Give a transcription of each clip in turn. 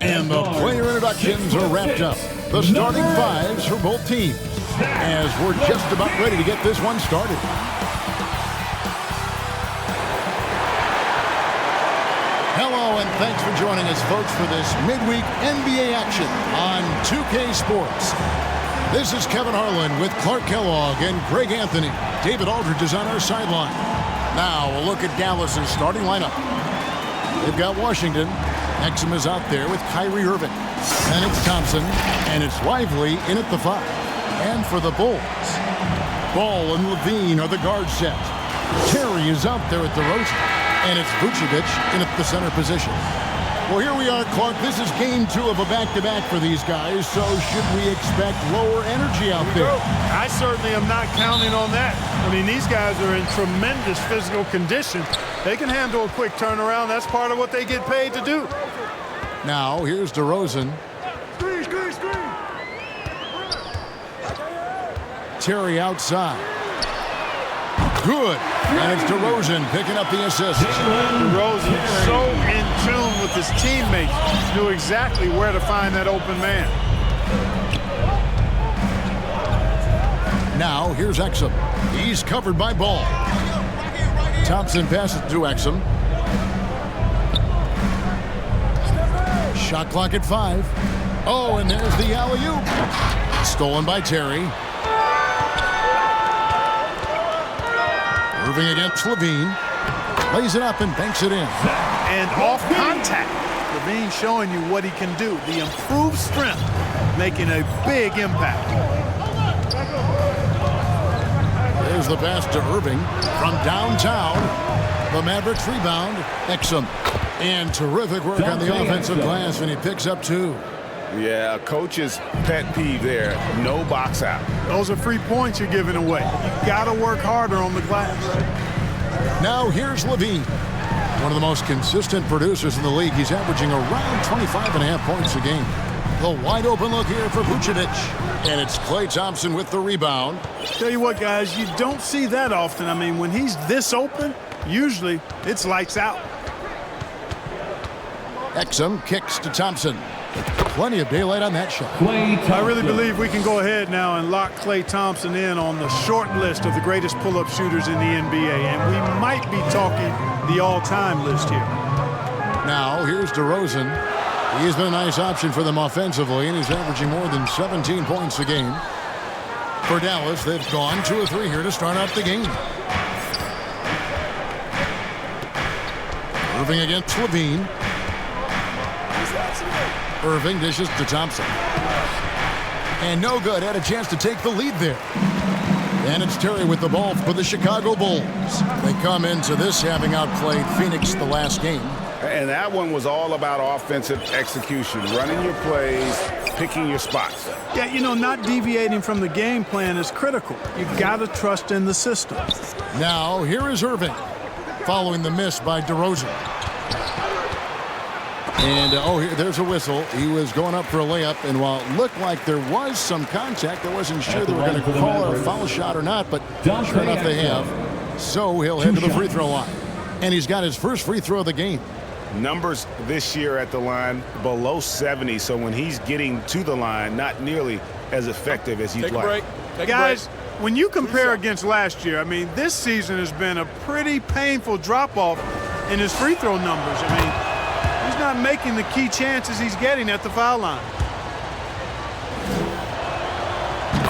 And the player introductions are wrapped up. The starting fives for both teams, as we're just about ready to get this one started. Hello, and thanks for joining us, folks, for this midweek NBA action on 2K Sports. This is Kevin Harlan with Clark Kellogg and Greg Anthony. David Aldridge is on our sideline. Now, a look at Dallas's starting lineup. They've got Washington. Exum is out there with Kyrie Irving. And it's Thompson, and it's Lively in at the 5. And for the Bulls, Ball and Levine are the guard set. Terry is out there at the DeRozan, and it's Vucevic in at the center position. Well, here we are, Clark. This is game 2 of a back-to-back for these guys, so should we expect lower energy out there? I certainly am not counting on that. I mean, these guys are in tremendous physical condition. They can handle a quick turnaround. That's part of what they get paid to do. Now, here's DeRozan. Screen. Terry outside. Good. And it's DeRozan picking up the assist. DeRozan so in tune with his teammates. Knew exactly where to find that open man. Now, here's Exum. He's covered by Ball. Thompson passes to Exum. Shot clock at 5. Oh, and there's the alley-oop. Stolen by Terry. Irving against Levine. Lays it up and banks it in. And off contact. Levine showing you what he can do. The improved strength making a big impact. There's the pass to Irving from downtown. The Mavericks rebound. Exum. And terrific work on the offensive glass, and he picks up 2. Yeah, coach's pet peeve there. No box out. Those are free points you're giving away. You got to work harder on the glass. Now here's Levine. One of the most consistent producers in the league. He's averaging around 25.5 points a game. The wide open look here for Vucevic. And it's Klay Thompson with the rebound. Tell you what, guys, you don't see that often. I mean, when he's this open, usually it's lights out. Exum kicks to Thompson. Plenty of daylight on that shot. I really believe we can go ahead now and lock Klay Thompson in on the short list of the greatest pull-up shooters in the NBA, and we might be talking the all-time list here. Now, here's DeRozan. He's been a nice option for them offensively, and he's averaging more than 17 points a game. For Dallas, they've gone 2 of 3 here to start out the game. Irving against Levine. Irving dishes to Thompson. And no good. Had a chance to take the lead there. And it's Terry with the ball for the Chicago Bulls. They come into this having outplayed Phoenix the last game. And that one was all about offensive execution, running your plays, picking your spots. Yeah, you know, not deviating from the game plan is critical. You've got to trust in the system. Now, here is Irving, following the miss by DeRozan. And, there's a whistle. He was going up for a layup, and while it looked like there was some contact, I wasn't sure they were going to call a foul shot or not, but sure enough they have. So he'll head to the free throw line. And he's got his first free throw of the game. Numbers this year at the line below 70, so when he's getting to the line, not nearly as effective as he'd like. Guys, when you compare against last year, I mean, this season has been a pretty painful drop-off in his free throw numbers. I mean, he's not making the key chances he's getting at the foul line.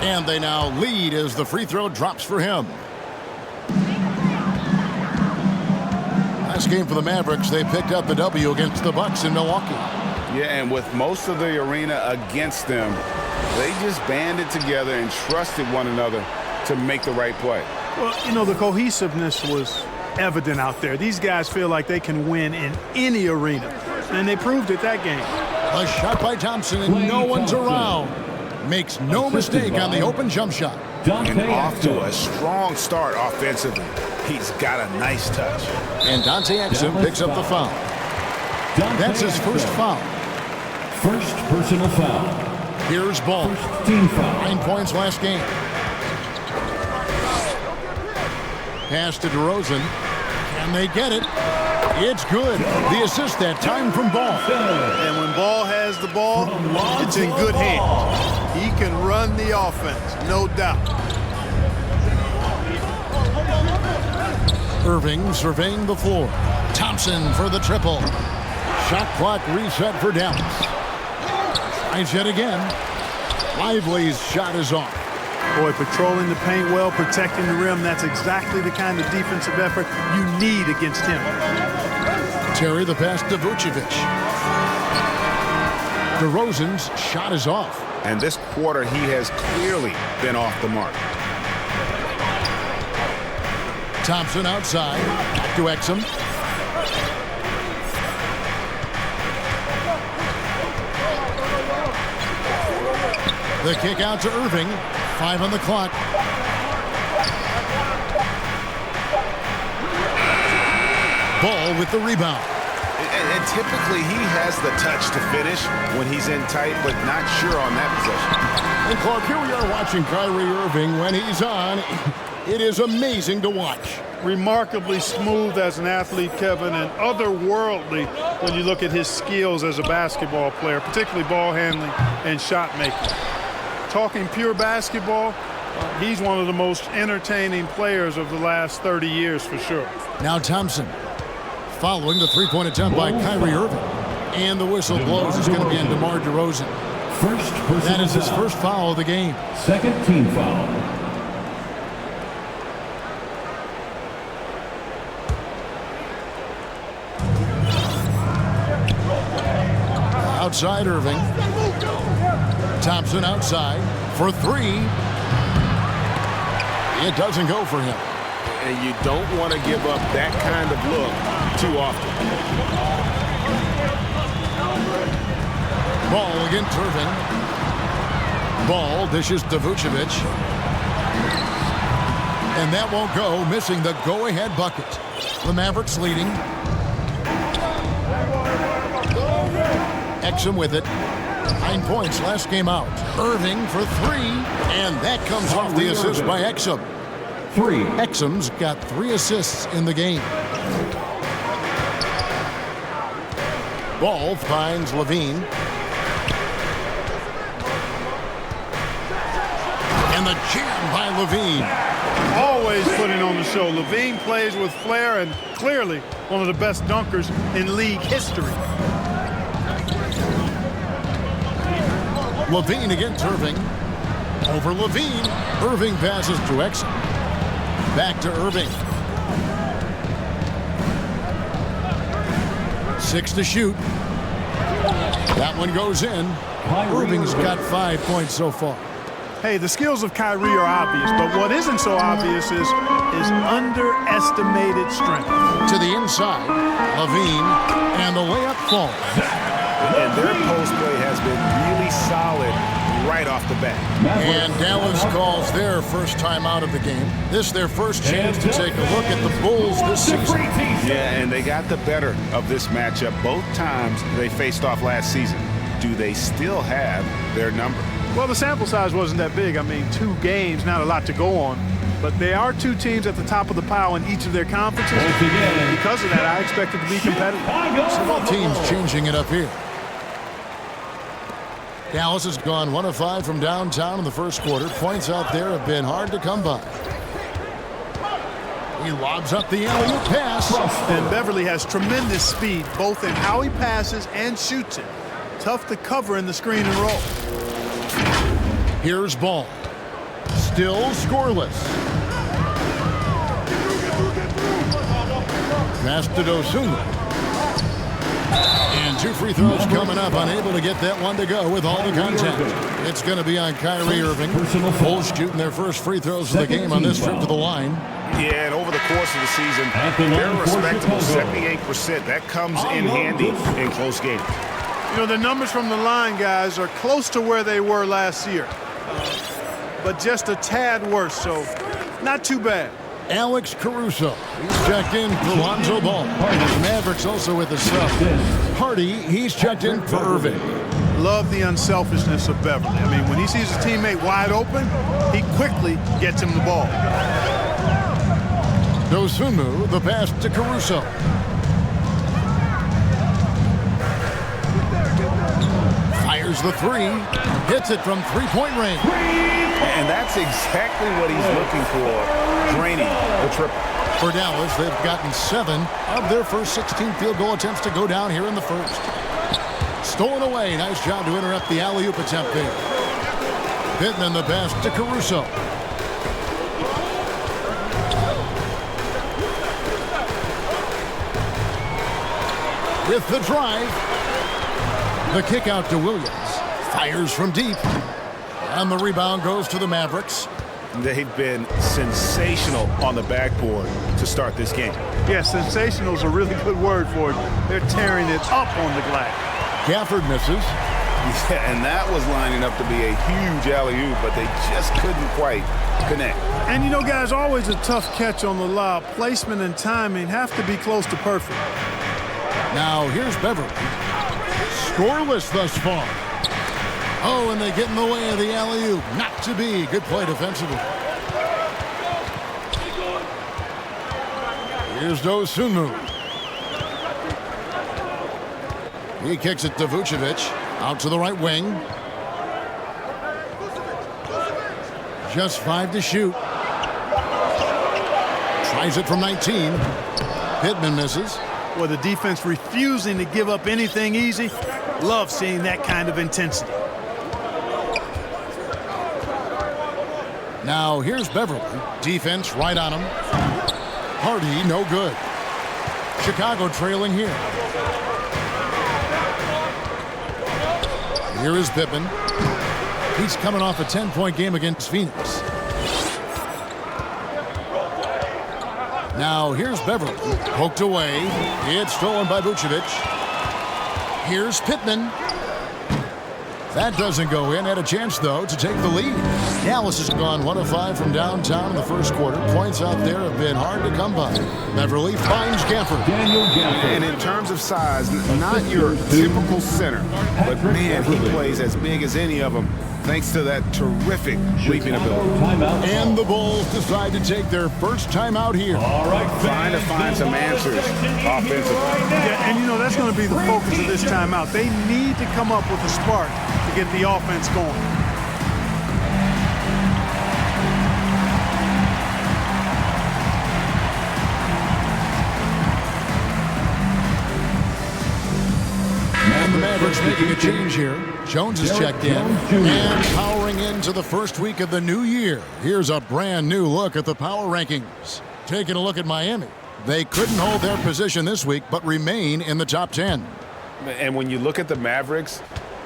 And they now lead as the free throw drops for him. Last game for the Mavericks, they picked up the W against the Bucks in Milwaukee. Yeah, and with most of the arena against them, they just banded together and trusted one another to make the right play. Well, you know, the cohesiveness was evident out there. These guys feel like they can win in any arena, and they proved it that game. A shot by Thompson, and no one's around. Makes no mistake on the open jump shot. And off to a strong start offensively. He's got a nice touch. And Dante Exum picks up the foul. That's his first foul. First personal foul. Here's Ball. First team foul. 9 points last game. Pass to DeRozan. Can they get it? It's good. The assist that time from Ball. And when Ball has has the ball, it's in good hands. He can run the offense, no doubt. Irving surveying the floor. Thompson for the triple. Shot clock reset for Dallas. Tries yet again. Lively's shot is off. Boy, patrolling the paint well, protecting the rim, that's exactly the kind of defensive effort you need against him. Terry the pass to Vucevic. DeRozan's shot is off. And this quarter, he has clearly been off the mark. Thompson outside. Back to Exum. The kick out to Irving. 5 on the clock. Ball with the rebound. And typically he has the touch to finish when he's in tight, but not sure on that possession. And Clark, here we are watching Kyrie Irving. When he's on, it is amazing to watch. Remarkably smooth as an athlete, Kevin, and otherworldly when you look at his skills as a basketball player, particularly ball handling and shot making. Talking pure basketball, he's one of the most entertaining players of the last 30 years for sure. Now Thompson following the three-point attempt by Kyrie Irving. And the whistle blows. It's going to be on DeMar DeRozan. That is his first foul of the game. Second team foul. Outside Irving. Thompson outside for 3. It doesn't go for him. And you don't want to give up that kind of look too often. Ball against Irving. Ball dishes to Vucevic. And that won't go, missing the go-ahead bucket. The Mavericks leading. Exum with it. 9 points last game out. Irving for 3, and that comes off the assist by Exum. 3. Exum's got 3 assists in the game. Ball finds Levine. And the jam by Levine. Always putting on the show. Levine plays with flair and clearly one of the best dunkers in league history. Levine against Irving. Over Levine. Irving passes to Exum. Back to Irving. 6 to shoot. That one goes in. Irving's got 5 points so far. Hey, the skills of Kyrie are obvious, but what isn't so obvious is his underestimated strength. To the inside, Levine, and the layup falls. And their post play has been really solid right off the bat. And Dallas calls their first time out of the game. This their first chance to take a look at the Bulls this season. Yeah, and they got the better of this matchup both times they faced off last season. Do they still have their number? Well, the sample size wasn't that big. I mean, 2 games, not a lot to go on. But they are 2 teams at the top of the pile in each of their conferences. And because of that, I expect it to be competitive. Both teams changing it up here. Dallas has gone 1 of 5 from downtown in the first quarter. Points out there have been hard to come by. He lobs up the alley-oop pass. And Beverly has tremendous speed, both in how he passes and shoots it. Tough to cover in the screen and roll. Here's Ball. Still scoreless. Pass to Dosunmu. And 2 free throws coming up. Unable to get that one to go with all the contact. It's going to be on Kyrie Irving. Bulls shooting their first free throws of the game on this trip to the line. Yeah, and over the course of the season, they're respectable 78%. That comes in handy in close games. You know, the numbers from the line, guys, are close to where they were last year. But just a tad worse, so not too bad. Alex Caruso. He's checked in for Lonzo Ball. Mavericks also with the sub. Hardy, he's checked in for Irving. Love the unselfishness of Beverly. I mean, when he sees his teammate wide open, he quickly gets him the ball. Dosunmu, the pass to Caruso. Here's the three. Hits it from three-point range. And that's exactly what he's looking for, draining the triple. For Dallas, they've gotten 7 of their first 16 field goal attempts to go down here in the first. Stolen away. Nice job to interrupt the alley-oop attempt there. Pittman the pass to Caruso. With the drive. The kick out to Williams. Fires from deep. And the rebound goes to the Mavericks. They've been sensational on the backboard to start this game. Yeah, sensational is a really good word for it. They're tearing it up on the glass. Gafford misses. Yeah, and that was lining up to be a huge alley-oop, but they just couldn't quite connect. And you know, guys, always a tough catch on the lob. Placement and timing have to be close to perfect. Now here's Beverly. Scoreless thus far. Oh, and they get in the way of the alley-oop. Not to be. Good play defensively. Here's Dosunmu. He kicks it to Vucevic. Out to the right wing. Just 5 to shoot. Tries it from 19. Pittman misses. Well, the defense refusing to give up anything easy. Love seeing that kind of intensity. Now here's Beverly. Defense right on him. Hardy, no good. Chicago trailing here. Here is Pittman. He's coming off a 10-point game against Phoenix. Now here's Beverly. Poked away. It's stolen by Vucevic. Here's Pittman. That doesn't go in. Had a chance, though, to take the lead. Dallas has gone 1 of 5 from downtown in the first quarter. Points out there have been hard to come by. Beverly finds Gafford. And in terms of size, not your typical center, but man, he plays as big as any of them, thanks to that terrific leaping ability. And the Bulls decide to take their first timeout here. Trying to find some answers offensively. Yeah, and you know, that's going to be the focus of this timeout. They need to come up with a spark to get the offense going. And the Mavericks making a change here. Jones is checked in and powering into the first week of the new year. Here's a brand new look at the power rankings. Taking a look at Miami. They couldn't hold their position this week, but remain in the top 10. And when you look at the Mavericks,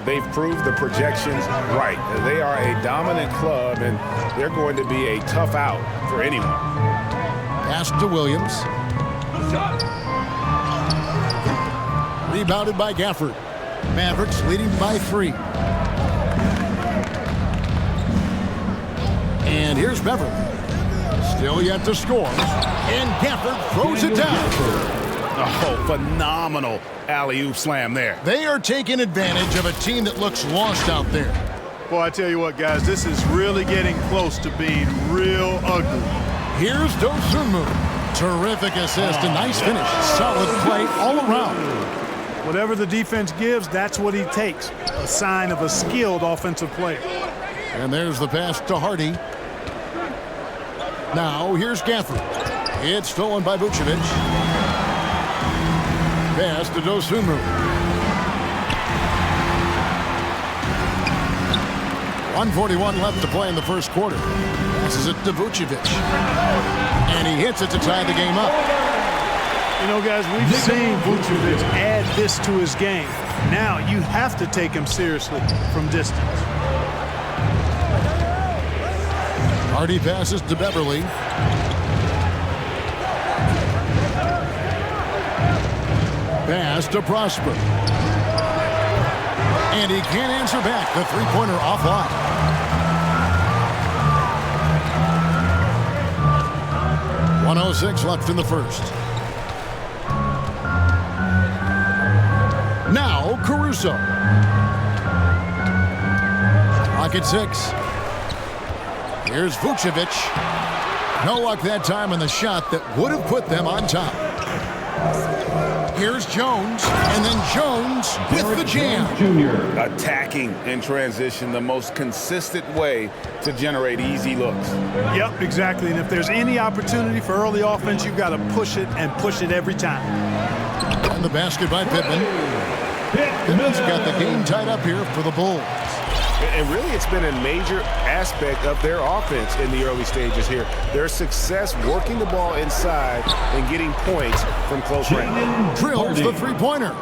they've proved the projections right. They are a dominant club, and they're going to be a tough out for anyone. Pass to Williams. Rebounded by Gafford. Mavericks leading by 3. And here's Beverly. Still yet to score. And Gafford throws it down. Oh, phenomenal alley-oop slam there. They are taking advantage of a team that looks lost out there. Boy, I tell you what, guys, this is really getting close to being real ugly. Here's Dosunmu. Terrific assist, a nice finish. Solid play all around. Whatever the defense gives, that's what he takes. A sign of a skilled offensive player. And there's the pass to Hardy. Now here's Gafford. It's stolen by Vucevic. Pass to Dosunmu. 1:41 left to play in the first quarter. Passes it to Vucevic. And he hits it to tie the game up. You know, guys, we've seen Vucevic add this to his game. Now you have to take him seriously from distance. Hardy passes to Beverly. Pass to Prosper. And he can't answer back. The three-pointer offline. .106 left in the first. Now Caruso. Rocket 6. Here's Vucevic. No luck that time on the shot that would have put them on top. Here's Jones, and then Jones with the jam. Jr. Attacking in transition, the most consistent way to generate easy looks. Yep, exactly. And if there's any opportunity for early offense, you've got to push it and push it every time. And the basket by Pittman. Pittman's got the game tied up here for the Bulls. And really, it's been a major aspect of their offense in the early stages here. Their success working the ball inside and getting points from close range. Drills the three-pointer.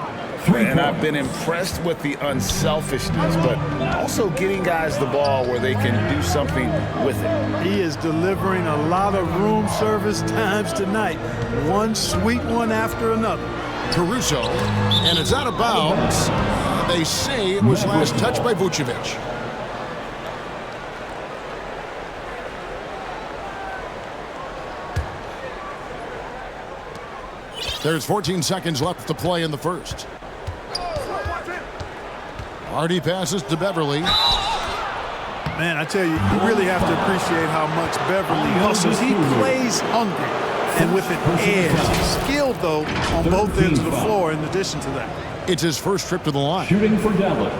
And I've been impressed with the unselfishness, but also getting guys the ball where they can do something with it. He is delivering a lot of room service times tonight. One sweet one after another. Caruso, and it's out of bounds. They say it was last touched by Vucevic. There's 14 seconds left to play in the first. Hardy passes to Beverly. Man, I tell you, you really have to appreciate how much Beverly hustles. He plays hungry and with an edge. He's skilled, though, on both ends of the floor in addition to that. It's his first trip to the line. Shooting for Dallas,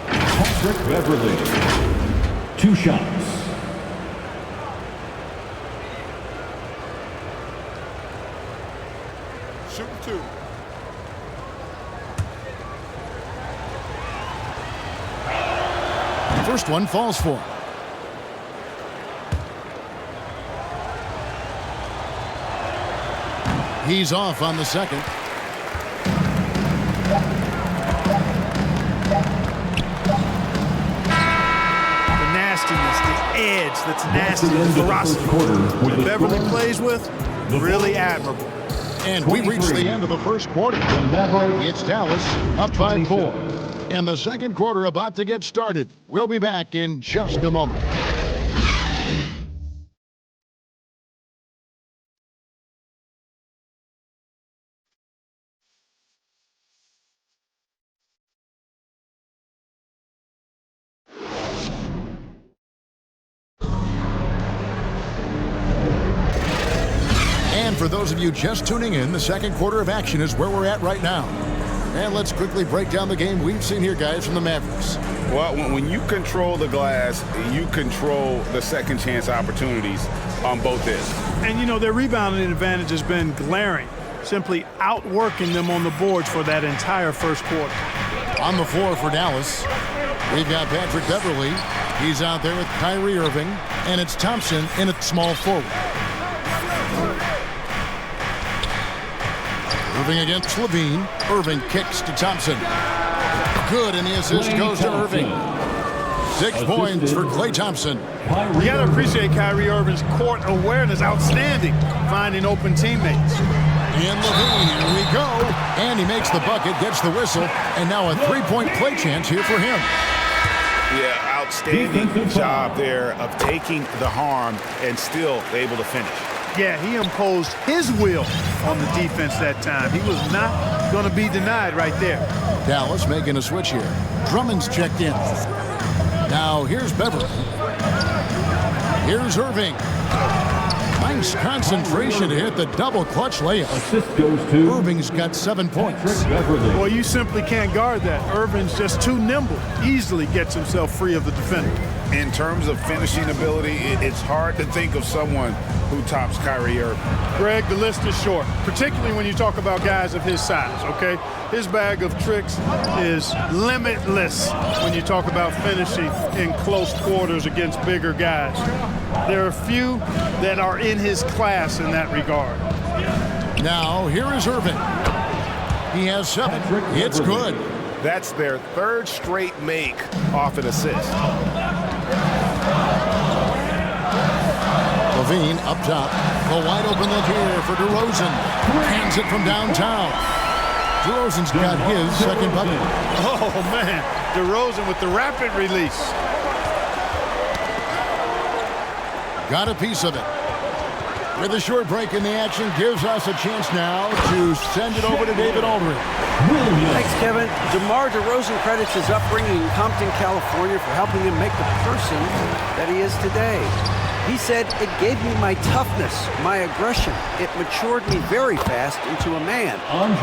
Patrick Beverly. 2 shots. Shooting 2. First one falls for him. He's off on the second. The nastiness, the edge that's nasty, the ferocity that Beverly plays with, really admirable. And we reach the end of the first quarter. It's Dallas up 5-4. And the second quarter about to get started. We'll be back in just a moment. And for those of you just tuning in, the second quarter of action is where we're at right now. And let's quickly break down the game we've seen here, guys, from the Mavericks. Well, when you control the glass, you control the second chance opportunities on both ends. And, you know, their rebounding advantage has been glaring, simply outworking them on the boards for that entire first quarter. On the floor for Dallas, we've got Patrick Beverly. He's out there with Kyrie Irving, and it's Thompson in at small forward. Irving against Levine. Irving kicks to Thompson. Good, and the assist goes to Irving. 6 points for Klay Thompson. You got to appreciate Kyrie Irving's court awareness. Outstanding, finding open teammates. And Levine, here we go. And he makes the bucket, gets the whistle, and now a 3-point play chance here for him. Yeah, outstanding job there of taking the harm and still able to finish. Yeah, he imposed his will on the defense that time. He was not going to be denied right there. Dallas making a switch here. Drummond's checked in. Now here's Beverly. Here's Irving. Nice concentration to hit the double clutch layup. Assist goes to Irving's got 7 points. Well, you simply can't guard that. Irving's just too nimble. Easily gets himself free of the defender. In terms of finishing ability, it's hard to think of someone who tops Kyrie Irving. Greg, the list is short, particularly when you talk about guys of his size, okay? His bag of tricks is limitless when you talk about finishing in close quarters against bigger guys. There are few that are in his class in that regard. Now, here is Irving. He has 7. It's good. That's their 3rd straight make off an assist. Levine up top. A wide open look here for DeRozan. Hands it from downtown. DeRozan's got his second bucket. Oh, man. DeRozan with the rapid release. Got a piece of it. With a short break in the action, gives us a chance now to send it over to David Aldridge. Thanks, Kevin. DeMar DeRozan credits his upbringing in Compton, California for helping him make the person that he is today. He said it gave me my toughness, my aggression. It matured me very fast into a man.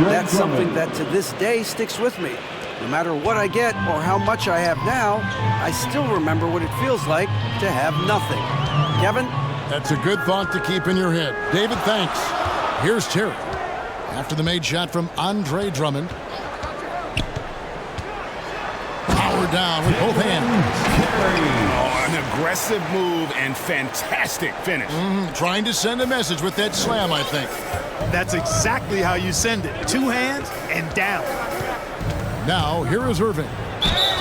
That's something that to this day sticks with me. No matter what I get or how much I have now, I still remember what it feels like to have nothing. Kevin? That's a good thought to keep in your head. David, thanks. Here's Terry. After the made shot from Andre Drummond. Power down with both hands. Oh, an aggressive move and fantastic finish. Trying to send a message with that slam, I think. That's exactly how you send it. Two hands and down. Now, here is Irving.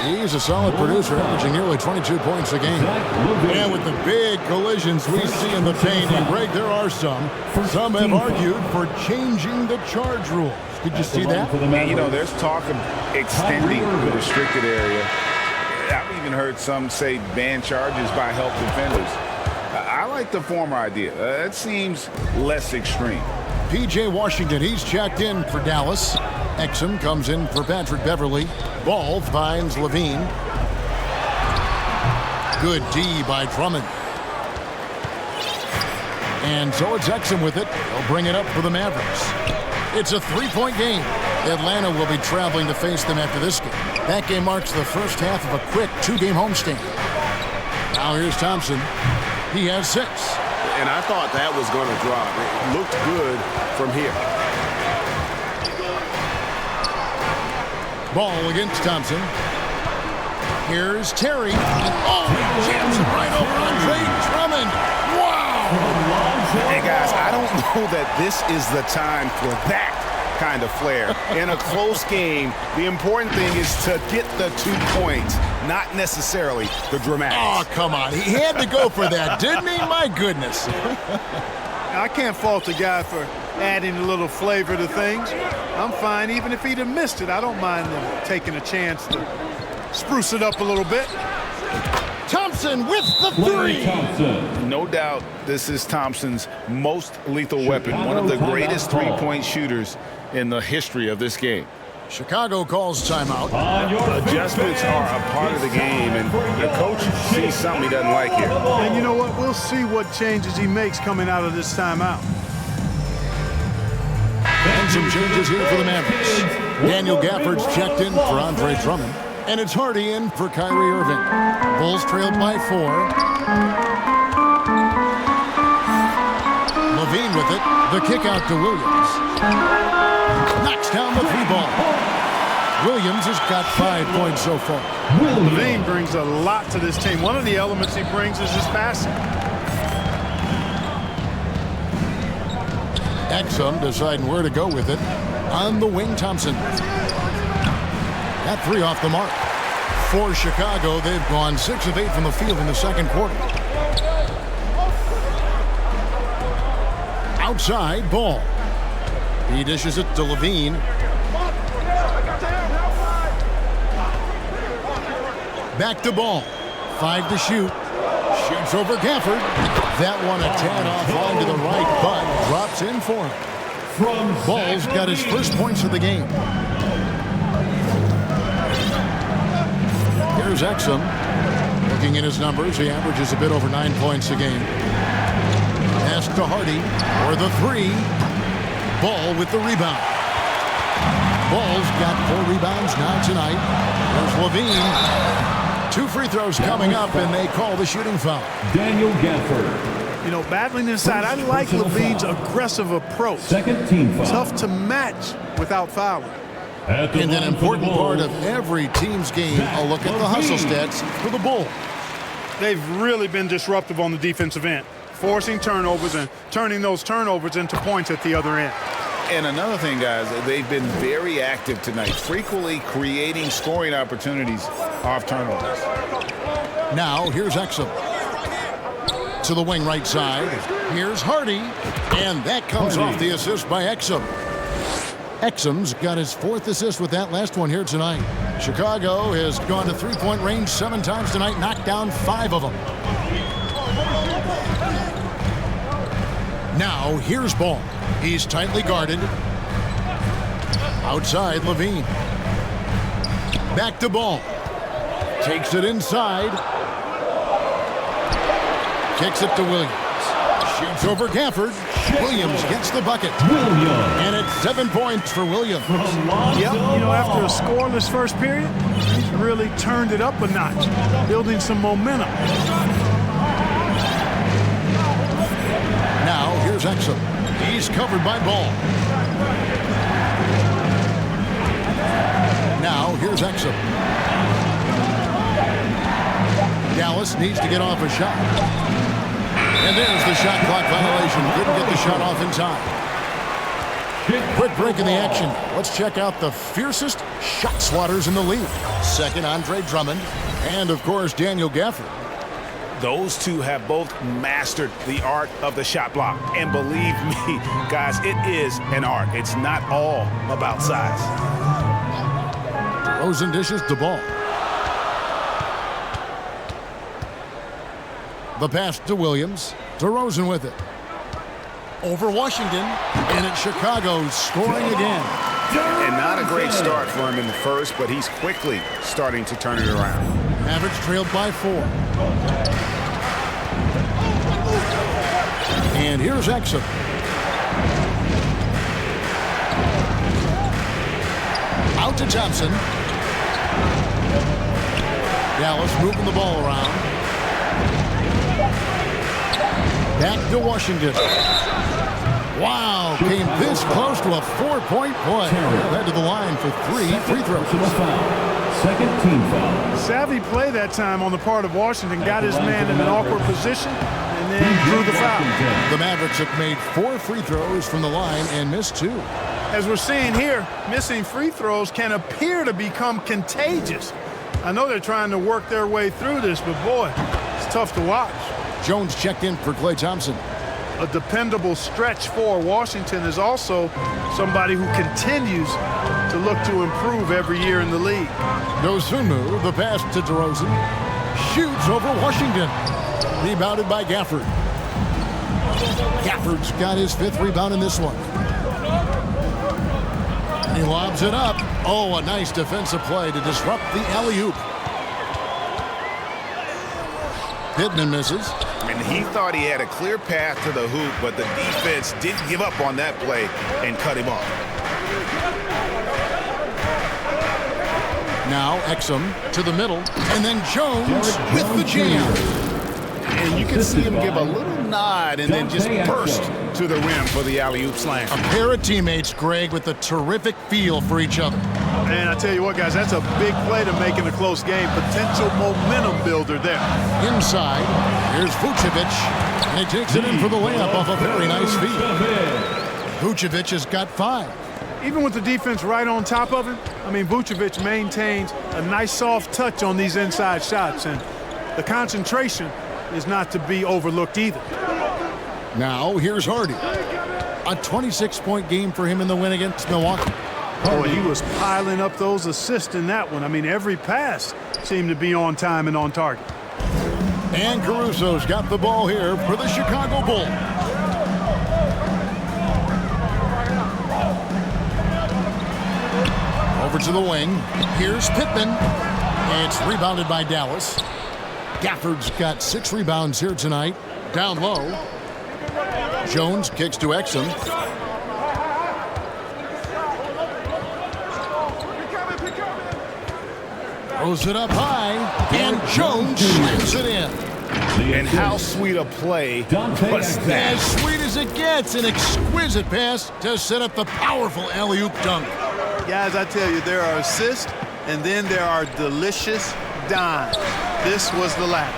He's a solid producer, averaging nearly 22 points a game. And with the big collisions we see in the paint, and Greg, there are some. Some have argued for changing the charge rules. Did you see that? You know, there's talk of extending the restricted area. I've even heard some say ban charges by help defenders. I like the former idea. It seems less extreme. P.J. Washington, he's checked in for Dallas. Exum comes in for Patrick Beverly. Ball finds Levine. Good D by Drummond. And so it's Exum with it. They'll bring it up for the Mavericks. It's a three-point game. Atlanta will be traveling to face them after this game. That game marks the first half of a quick two-game homestand. Now here's Thompson. He has 6. And I thought that was going to drop. It looked good from here. Ball against Thompson. Here's Terry. And he jams it right over Andre Drummond. Wow! Hey, guys, I don't know that this is the time for that kind of flair. In a close game, the important thing is to get the 2 points, not necessarily the dramatics. Oh, come on. He had to go for that, didn't he? My goodness. I can't fault the guy for adding a little flavor to things. I'm fine even if he'd have missed it. I don't mind them taking a chance to spruce it up a little bit. Thompson with the 3. No doubt this is Thompson's most lethal weapon, one of the greatest three-point shooters in the history of this game. Chicago calls timeout. Adjustments are a part of the game, and the coach sees something he doesn't like here. And you know what? We'll see what changes he makes coming out of this timeout. And some changes here for the Mavericks. Daniel Gafford's checked in for Andre Drummond. And it's Hardy in for Kyrie Irving. Bulls trailed by 4. Levine with it. The kick out to Williams. Knocks down the 3-ball. Williams has got 5 points so far. Levine brings a lot to this team. One of the elements he brings is his passing. Exum deciding where to go with it. On the wing, Thompson. That 3 off the mark. For Chicago, they've gone 6 of 8 from the field in the second quarter. Outside, Ball. He dishes it to Levine. Back to Ball. 5 to shoot. Shoots over Gafford. That one a tad off onto the right, but drops in for him. Ball's got his first points of the game. Here's Exum. Looking at his numbers, he averages a bit over 9 points a game. Pass to Hardy for the 3. Ball with the rebound. Ball's got 4 rebounds now tonight. There's Levine. 2 free throws coming up, and they call the shooting foul. Daniel Gafford. You know, battling inside, I like Levine's aggressive approach. Second team foul. Tough to match without fouling. And an important part of every team's game, a look at the hustle stats for the Bulls. They've really been disruptive on the defensive end, forcing turnovers and turning those turnovers into points at the other end. And another thing, guys, they've been very active tonight, frequently creating scoring opportunities off turnovers. Now, here's Exum. To the wing right side. Here's Hardy. And that comes off the assist by Exum. Exum's got his 4th assist with that last one here tonight. Chicago has gone to 3-point range 7 times tonight, knocked down 5 of them. Now, here's Ball. He's tightly guarded. Outside, Levine. Back to Ball. Takes it inside. Kicks it to Williams. Shoots over Gafford. Williams gets the bucket. And it's 7 points for Williams. Yep, you know, after a scoreless first period, he's really turned it up a notch, building some momentum. Now, here's Exum. He's covered by Ball. Now, here's Exum. Dallas needs to get off a shot. And there's the shot clock violation. Couldn't get the shot off in time. Quick break in the action. Let's check out the fiercest shot swatters in the league. Second, Andre Drummond. And, of course, Daniel Gafford. Those two have both mastered the art of the shot block. And believe me, guys, it is an art. It's not all about size. Rosen dishes the ball. The pass to Williams. DeRozan with it. Over Washington. And it's Chicago scoring again. And not a great start for him in the first, but he's quickly starting to turn it around. Mavericks trailed by 4. And here's Exum. Out to Thompson. Dallas moving the ball around. Back to Washington. Wow, came this close to a 4-point play. Led to the line for 3 free throws. Second team foul. Savvy play that time on the part of Washington. Got his man in an awkward position and then drew the foul. The Mavericks have made 4 free throws from the line and missed 2. As we're seeing here, missing free throws can appear to become contagious. I know they're trying to work their way through this, but boy, it's tough to watch. Jones checked in for Klay Thompson. A dependable stretch for Washington is also somebody who continues to look to improve every year in the league. Dosunmu, the pass to DeRozan. Shoots over Washington. Rebounded by Gafford. Gafford's got his 5th rebound in this one. He lobs it up. Oh, a nice defensive play to disrupt the alley-oop. Pittman misses. And he thought he had a clear path to the hoop, but the defense didn't give up on that play and cut him off. Now Exum to the middle, and then Jones with the jam. And you can see him give a little nod and then just burst to the rim for the alley-oop slam. A pair of teammates, Greg, with a terrific feel for each other. Man, I tell you what, guys, that's a big play to make in a close game. Potential momentum builder there. Inside, here's Vucevic, and he takes it in for the layup off a very nice feed. Vucevic has got 5. Even with the defense right on top of him, I mean, Vucevic maintains a nice soft touch on these inside shots, and the concentration is not to be overlooked either. Now, here's Hardy. A 26-point game for him in the win against Milwaukee. Boy, he was piling up those assists in that one. I mean, every pass seemed to be on time and on target. And Caruso's got the ball here for the Chicago Bulls. Over to the wing. Here's Pittman. It's rebounded by Dallas. Gafford's got 6 rebounds here tonight. Down low. Jones kicks to Exum. Throws it up high, and Jones slams it in. And how sweet a play was that? As sweet as it gets, an exquisite pass to set up the powerful alley-oop dunk. Guys, I tell you, there are assists, and then there are delicious dimes. This was the latter.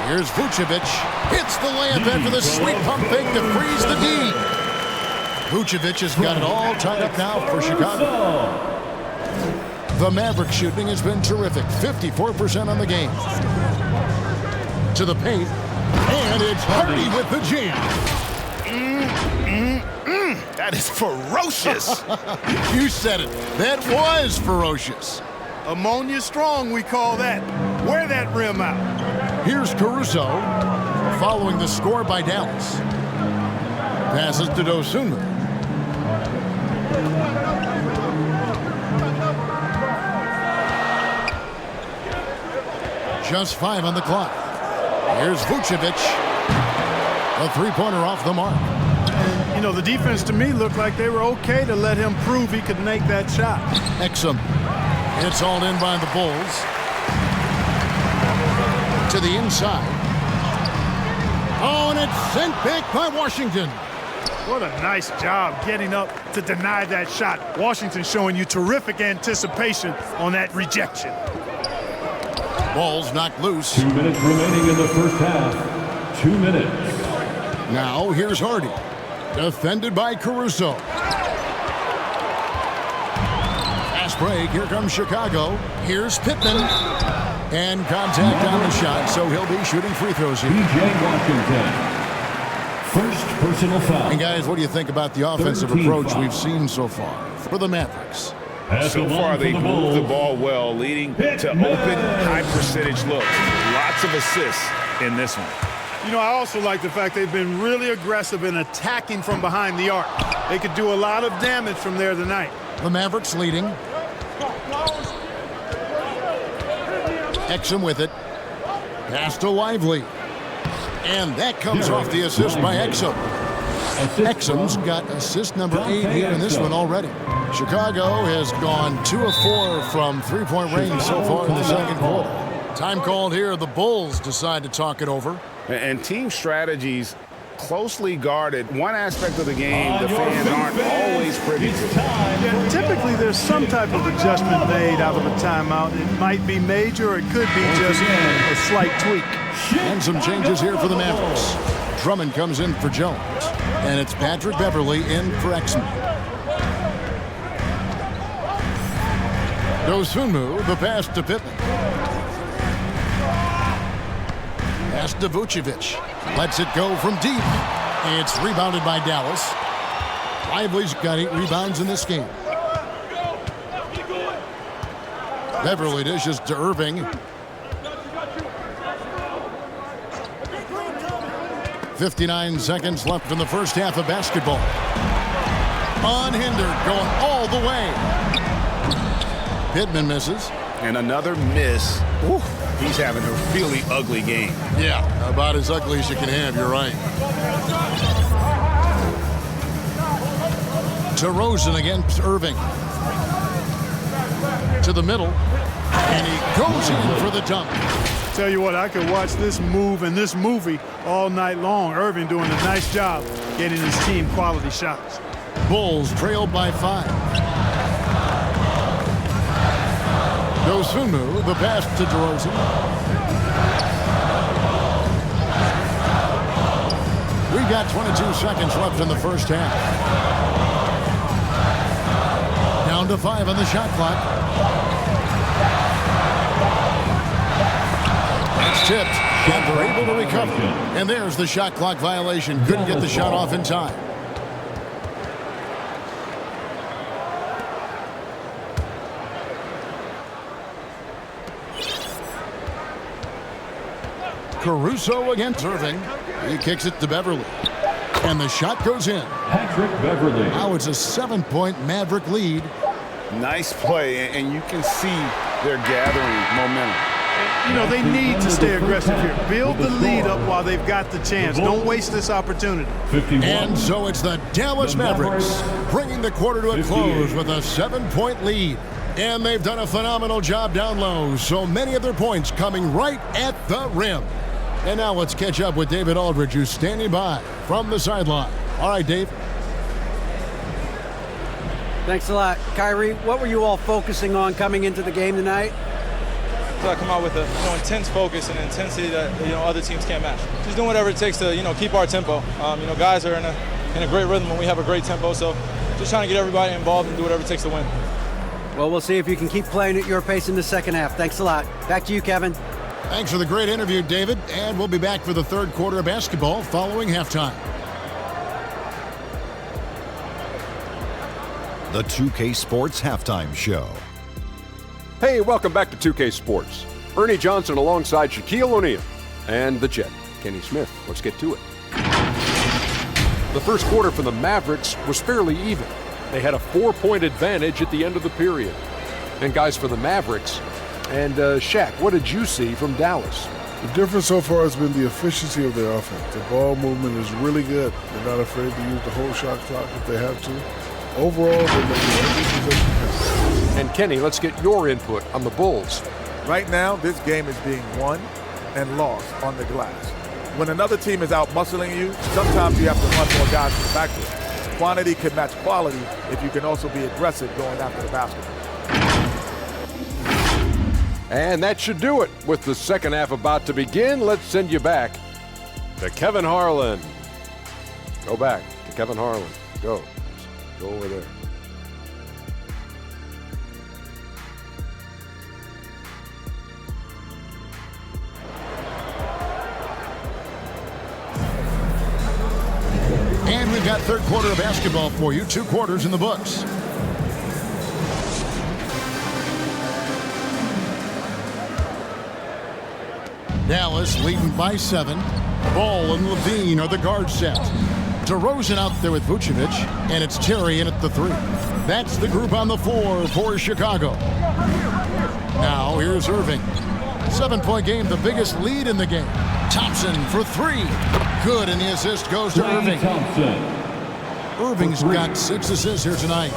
Here's Vucevic. Hits the layup after the sweet pump fake to freeze the D. Vucevic has got it all tied up now for Chicago. The Maverick shooting has been terrific. 54% on the game. To the paint. And it's Hardy with the jam. That is ferocious. You said it. That was ferocious. Ammonia strong, we call that. Wear that rim out. Here's Caruso, following the score by Dallas. Passes to Dosunmu. Just 5 on the clock. Here's Vucevic. A three-pointer off the mark. And, you know, the defense to me looked like they were okay to let him prove he could make that shot. Exum. It's hauled in by the Bulls. To the inside. Oh, and it's sent back by Washington. What a nice job getting up to deny that shot. Washington showing you terrific anticipation on that rejection. Ball's knocked loose. 2 minutes remaining in the first half. 2 minutes. Now here's Hardy. Defended by Caruso. Fast break. Here comes Chicago. Here's Pittman. And contact on the shot, so he'll be shooting free throws here. PJ Washington. First personal foul. And guys, what do you think about the offensive approach we've seen so far for the Mavericks? So far, they moved the ball well, leading to open, high-percentage looks. Lots of assists in this one. You know, I also like the fact they've been really aggressive in attacking from behind the arc. They could do a lot of damage from there tonight. The Mavericks leading. Exum with it. Pass to Lively. And that comes off the assist by Exum. Exum's got assist number 8 here in this one already. Chicago has gone 2 of 4 from three-point range so far in the second quarter. Time called here. The Bulls decide to talk it over. And team strategies closely guarded. One aspect of the game the fans aren't always privy to. Yeah, typically there's some type of adjustment made out of a timeout. It might be major, or it could be just a slight tweak. And some changes here for the Mavericks. Drummond comes in for Jones. And it's Patrick Beverley in for Exum. Dosunmu, the pass to Pittman. Pass to Vucevic. Lets it go from deep. It's rebounded by Dallas. Lively's got 8 rebounds in this game. Beverley dishes to Irving. 59 seconds left in the first half of basketball. Unhindered, going all the way. Pittman misses. And another miss. Ooh, he's having a really ugly game. Yeah, about as ugly as you can have, you're right. DeRozan against Irving. To the middle. And he goes in for the dunk. Tell you what, I could watch this move and this movie all night long. Irving doing a nice job getting his team quality shots. Bulls trailed by 5. Dosunmu, the pass to DeRozan. We've got 22 seconds left in the first half. Down to 5 on the shot clock. It's tipped, and they're able to recover. And there's the shot clock violation. Couldn't get the shot off in time. Caruso against Irving. He kicks it to Beverley. And the shot goes in. Patrick Beverley. Now it's a 7-point Maverick lead. Nice play, and you can see they're gathering momentum. You know, they need to stay aggressive here. Build the lead up while they've got the chance. Don't waste this opportunity. 51. And so it's the Dallas Mavericks bringing the quarter to a close with a 7-point lead. And they've done a phenomenal job down low. So many of their points coming right at the rim. And now let's catch up with David Aldridge, who's standing by from the sideline. All right, Dave. Thanks a lot. Kyrie, what were you all focusing on coming into the game tonight? So I come out with a intense focus and intensity that other teams can't match. Just doing whatever it takes to keep our tempo. Guys are in a great rhythm when we have a great tempo. So just trying to get everybody involved and do whatever it takes to win. Well, we'll see if you can keep playing at your pace in the second half. Thanks a lot. Back to you, Kevin. Thanks for the great interview, David. And we'll be back for the third quarter of basketball following halftime. The 2K Sports Halftime Show. Hey, welcome back to 2K Sports. Ernie Johnson alongside Shaquille O'Neal and the Jet, Kenny Smith. Let's get to it. The first quarter for the Mavericks was fairly even. They had a 4-point advantage at the end of the period. And guys, for the Mavericks, and Shaq, what did you see from Dallas? The difference so far has been the efficiency of their offense. The ball movement is really good. They're not afraid to use the whole shot clock if they have to. Overall, they're making every possession count. And Kenny, let's get your input on the Bulls. Right now, this game is being won and lost on the glass. When another team is out muscling you, sometimes you have to run more guys to the backcourt. Quantity can match quality if you can also be aggressive going after the basketball. And that should do it. With the second half about to begin, let's send you back to Kevin Harlan. Go back to Kevin Harlan. Go. Go over there. And we've got third quarter of basketball for you. 2 quarters in the books. Dallas leading by 7. Ball and Levine are the guard set. DeRozan out there with Vucevic, and it's Terry in at the 3. That's the group on the floor for Chicago. Now here's Irving. 7-point game, the biggest lead in the game. Thompson for 3. Good, and the assist goes to Irving. Irving's got 6 assists here tonight.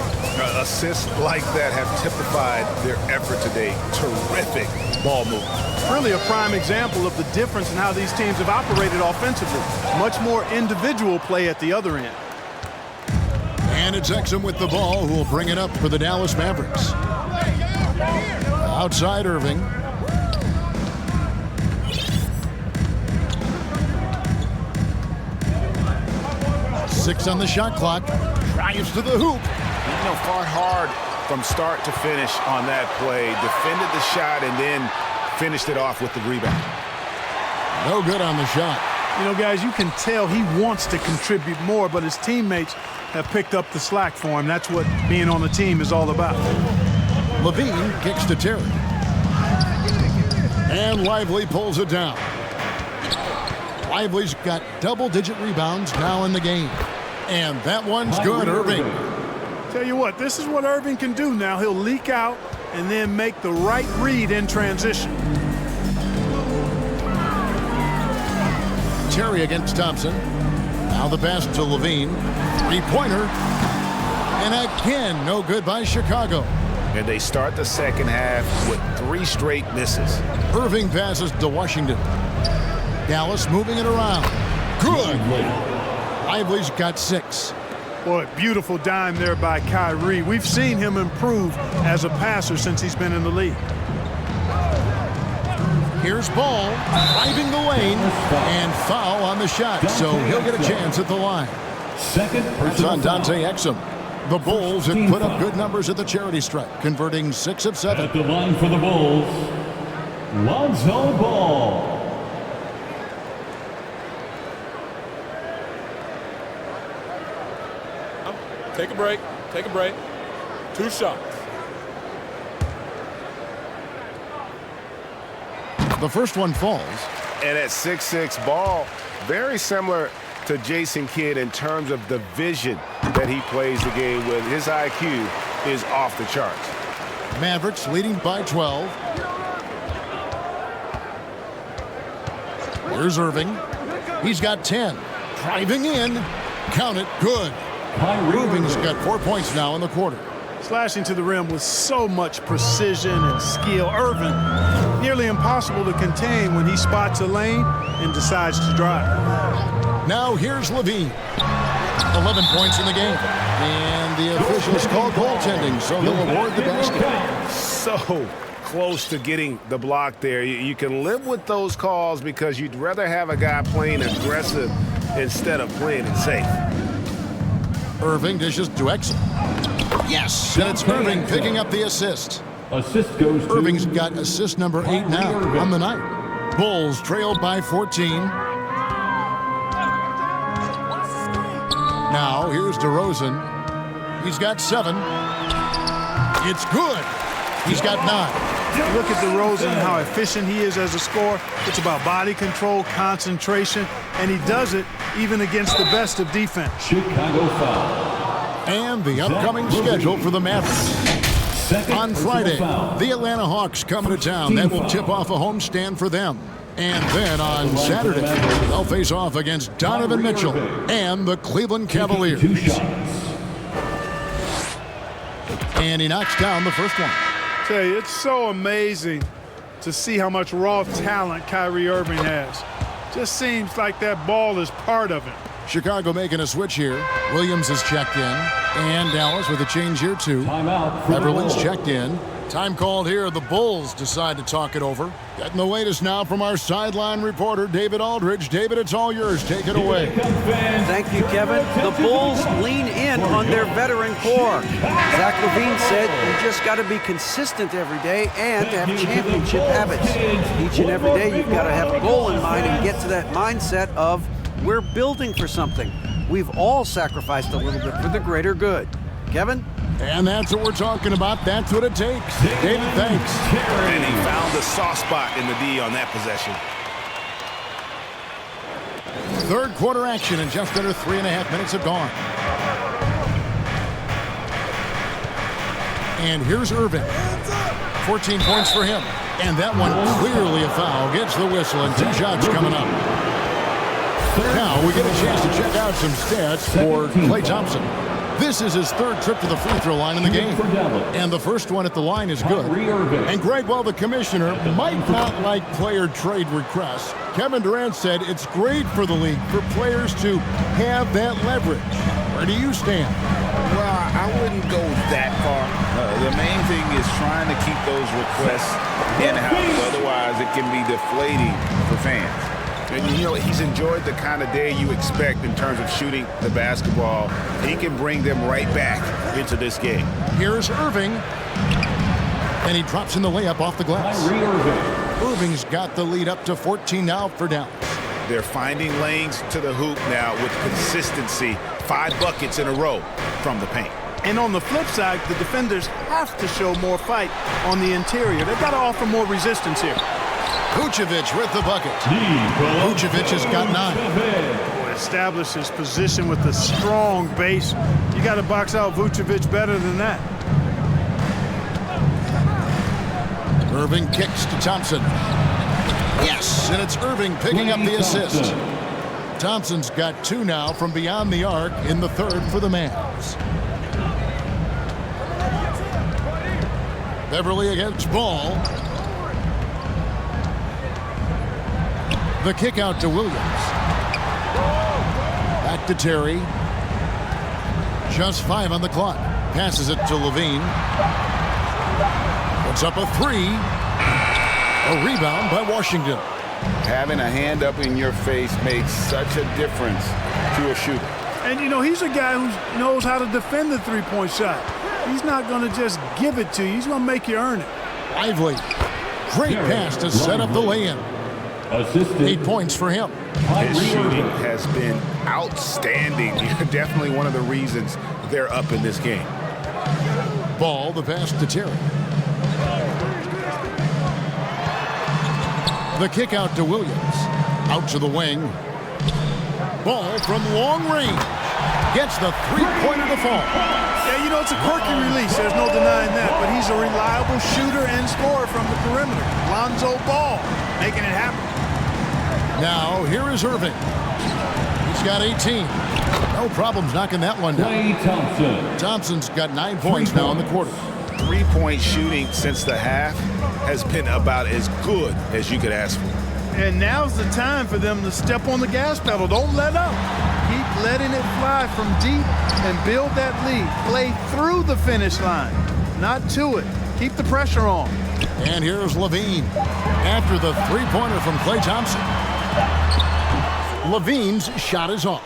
Assists like that have typified their effort today. Terrific ball movement. Really a prime example of the difference in how these teams have operated offensively. Much more individual play at the other end. And it's Exum with the ball, who will bring it up for the Dallas Mavericks. Outside Irving. Six on the shot clock. Drives to the hoop. Fought hard from start to finish on that play. Defended the shot and then finished it off with the rebound. No good on the shot. Guys, you can tell he wants to contribute more, but his teammates have picked up the slack for him. That's what being on the team is all about. Levine kicks to Terry. And Lively pulls it down. Lively's got double-digit rebounds now in the game. And that one's good, Irving. Tell you what, this is what Irving can do now. He'll leak out and then make the right read in transition. Terry against Thompson. Now the pass to Levine. 3-pointer. And again, no good by Chicago. And they start the second half with 3 straight misses. Irving passes to Washington. Dallas moving it around. Good. Lively's got 6. Boy, beautiful dime there by Kyrie. We've seen him improve as a passer since he's been in the league. Here's Ball driving the lane and foul on the shot, so he'll get a chance at the line. It's on Dante Exum. The Bulls have put up good numbers at the charity stripe, converting 6 of 7. At the line for the Bulls, Lonzo Ball. Take a break. Take a break. 2 shots. The first one falls. And at 6'6", Ball, very similar to Jason Kidd in terms of the vision that he plays the game with. His IQ is off the charts. Mavericks leading by 12. Here's Irving. He's got 10. Driving in. Count it. Good. Irving's got 4 points now in the quarter. Slashing to the rim with so much precision and skill. Irving, nearly impossible to contain when he spots a lane and decides to drive. Now here's Levine. 11 points in the game. And the officials called goaltending, so they'll award the basket. So close to getting the block there. You can live with those calls because you'd rather have a guy playing aggressive instead of playing it safe. Irving dishes to Exum. Yes, and it's Irving picking up the assist. Assist goes to Irving's got assist number 8 now on the night. Bulls trailed by 14. Now here's DeRozan. He's got 7. It's good. He's got 9. Look at DeRozan and how efficient he is as a scorer. It's about body control, concentration, and he does it even against the best of defense. Chicago foul. And the upcoming schedule for the Mavericks. On Friday, the Atlanta Hawks coming to town. That will tip off a homestand for them. And then on Saturday, they'll face off against Donovan Mitchell and the Cleveland Cavaliers. And he knocks down the first one. Tell you, it's so amazing to see how much raw talent Kyrie Irving has. Just seems like that ball is part of it. Chicago making a switch here. Williams has checked in. And Dallas with a change here too. Beverly's checked in. Time called here. The Bulls decide to talk it over. Getting the latest now from our sideline reporter, David Aldridge. David, it's all yours. Take it away. Thank you, Kevin. The Bulls lean in on their veteran core. Zach LaVine said you just got to be consistent every day and have championship habits. Each and every day you've got to have a goal in mind and get to that mindset of we're building for something. We've all sacrificed a little bit for the greater good. Kevin? And that's what we're talking about. That's what it takes. David, thanks. And he found the soft spot in the D on that possession. Third quarter action and just under 3.5 minutes have gone. And here's Irving. 14 points for him. And that one clearly a foul. Gets the whistle and 2 shots coming up. Now we get a chance to check out some stats for Klay Thompson. This is his third trip to the free throw line in the game. And the first one at the line is good. And Greg, while the commissioner might not like player trade requests, Kevin Durant said it's great for the league for players to have that leverage. Where do you stand? Well, I wouldn't go that far. The main thing is trying to keep those requests in-house. Otherwise, it can be deflating for fans. And, you know, he's enjoyed the kind of day you expect in terms of shooting the basketball. He can bring them right back into this game. Here's Irving. And he drops in the layup off the glass. Irving's got the lead up to 14 now for Dallas. They're finding lanes to the hoop now with consistency. 5 buckets in a row from the paint. And on the flip side, the defenders have to show more fight on the interior. They've got to offer more resistance here. Vucevic with the bucket. Vucevic has got 9. Establish his position with a strong base. You got to box out Vucevic better than that. Irving kicks to Thompson. Yes, and it's Irving picking up the assist. Thompson's got 2 now from beyond the arc in the third for the Mavs. Beverly against Ball. The kick out to Williams. Back to Terry. Just 5 on the clock. Passes it to LaVine. Puts up a 3. A rebound by Washington. Having a hand up in your face makes such a difference to a shooter. And, you know, he's a guy who knows how to defend the three-point shot. He's not going to just give it to you. He's going to make you earn it. Lively. Great pass to set up the lay-in. 8 points for him. His shooting has been outstanding. Definitely one of the reasons they're up in this game. Ball, the pass to Terry. The kick out to Williams. Out to the wing. Ball from long range. Gets the three-pointer to fall. Yeah, you know, it's a quirky release. There's no denying that. But he's a reliable shooter and scorer from the perimeter. Lonzo Ball making it happen. Now, here is Irving. He's got 18. No problems knocking that one down. Thompson's got 9 points now in the quarter. 3-point shooting since the half has been about as good as you could ask for. And now's the time for them to step on the gas pedal. Don't let up. Keep letting it fly from deep and build that lead. Play through the finish line, not to it. Keep the pressure on. And here's LaVine after the three-pointer from Klay Thompson. LaVine's shot is off.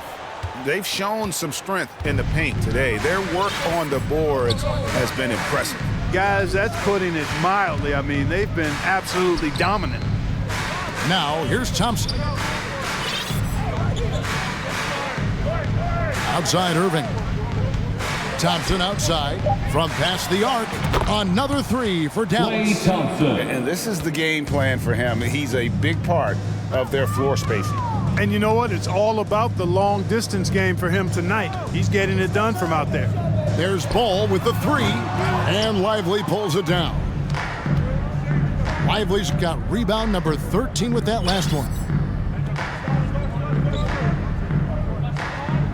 They've shown some strength in the paint today. Their work on the boards has been impressive. Guys, that's putting it mildly. I mean, they've been absolutely dominant. Now, here's Thompson. Outside Irving. Thompson outside from past the arc. Another 3 for Dallas. And this is the game plan for him. He's a big part of their floor spacing. And you know what? It's all about the long distance game for him tonight. He's getting it done from out there. There's Ball with the 3, and Lively pulls it down. Lively's got rebound number 13 with that last one.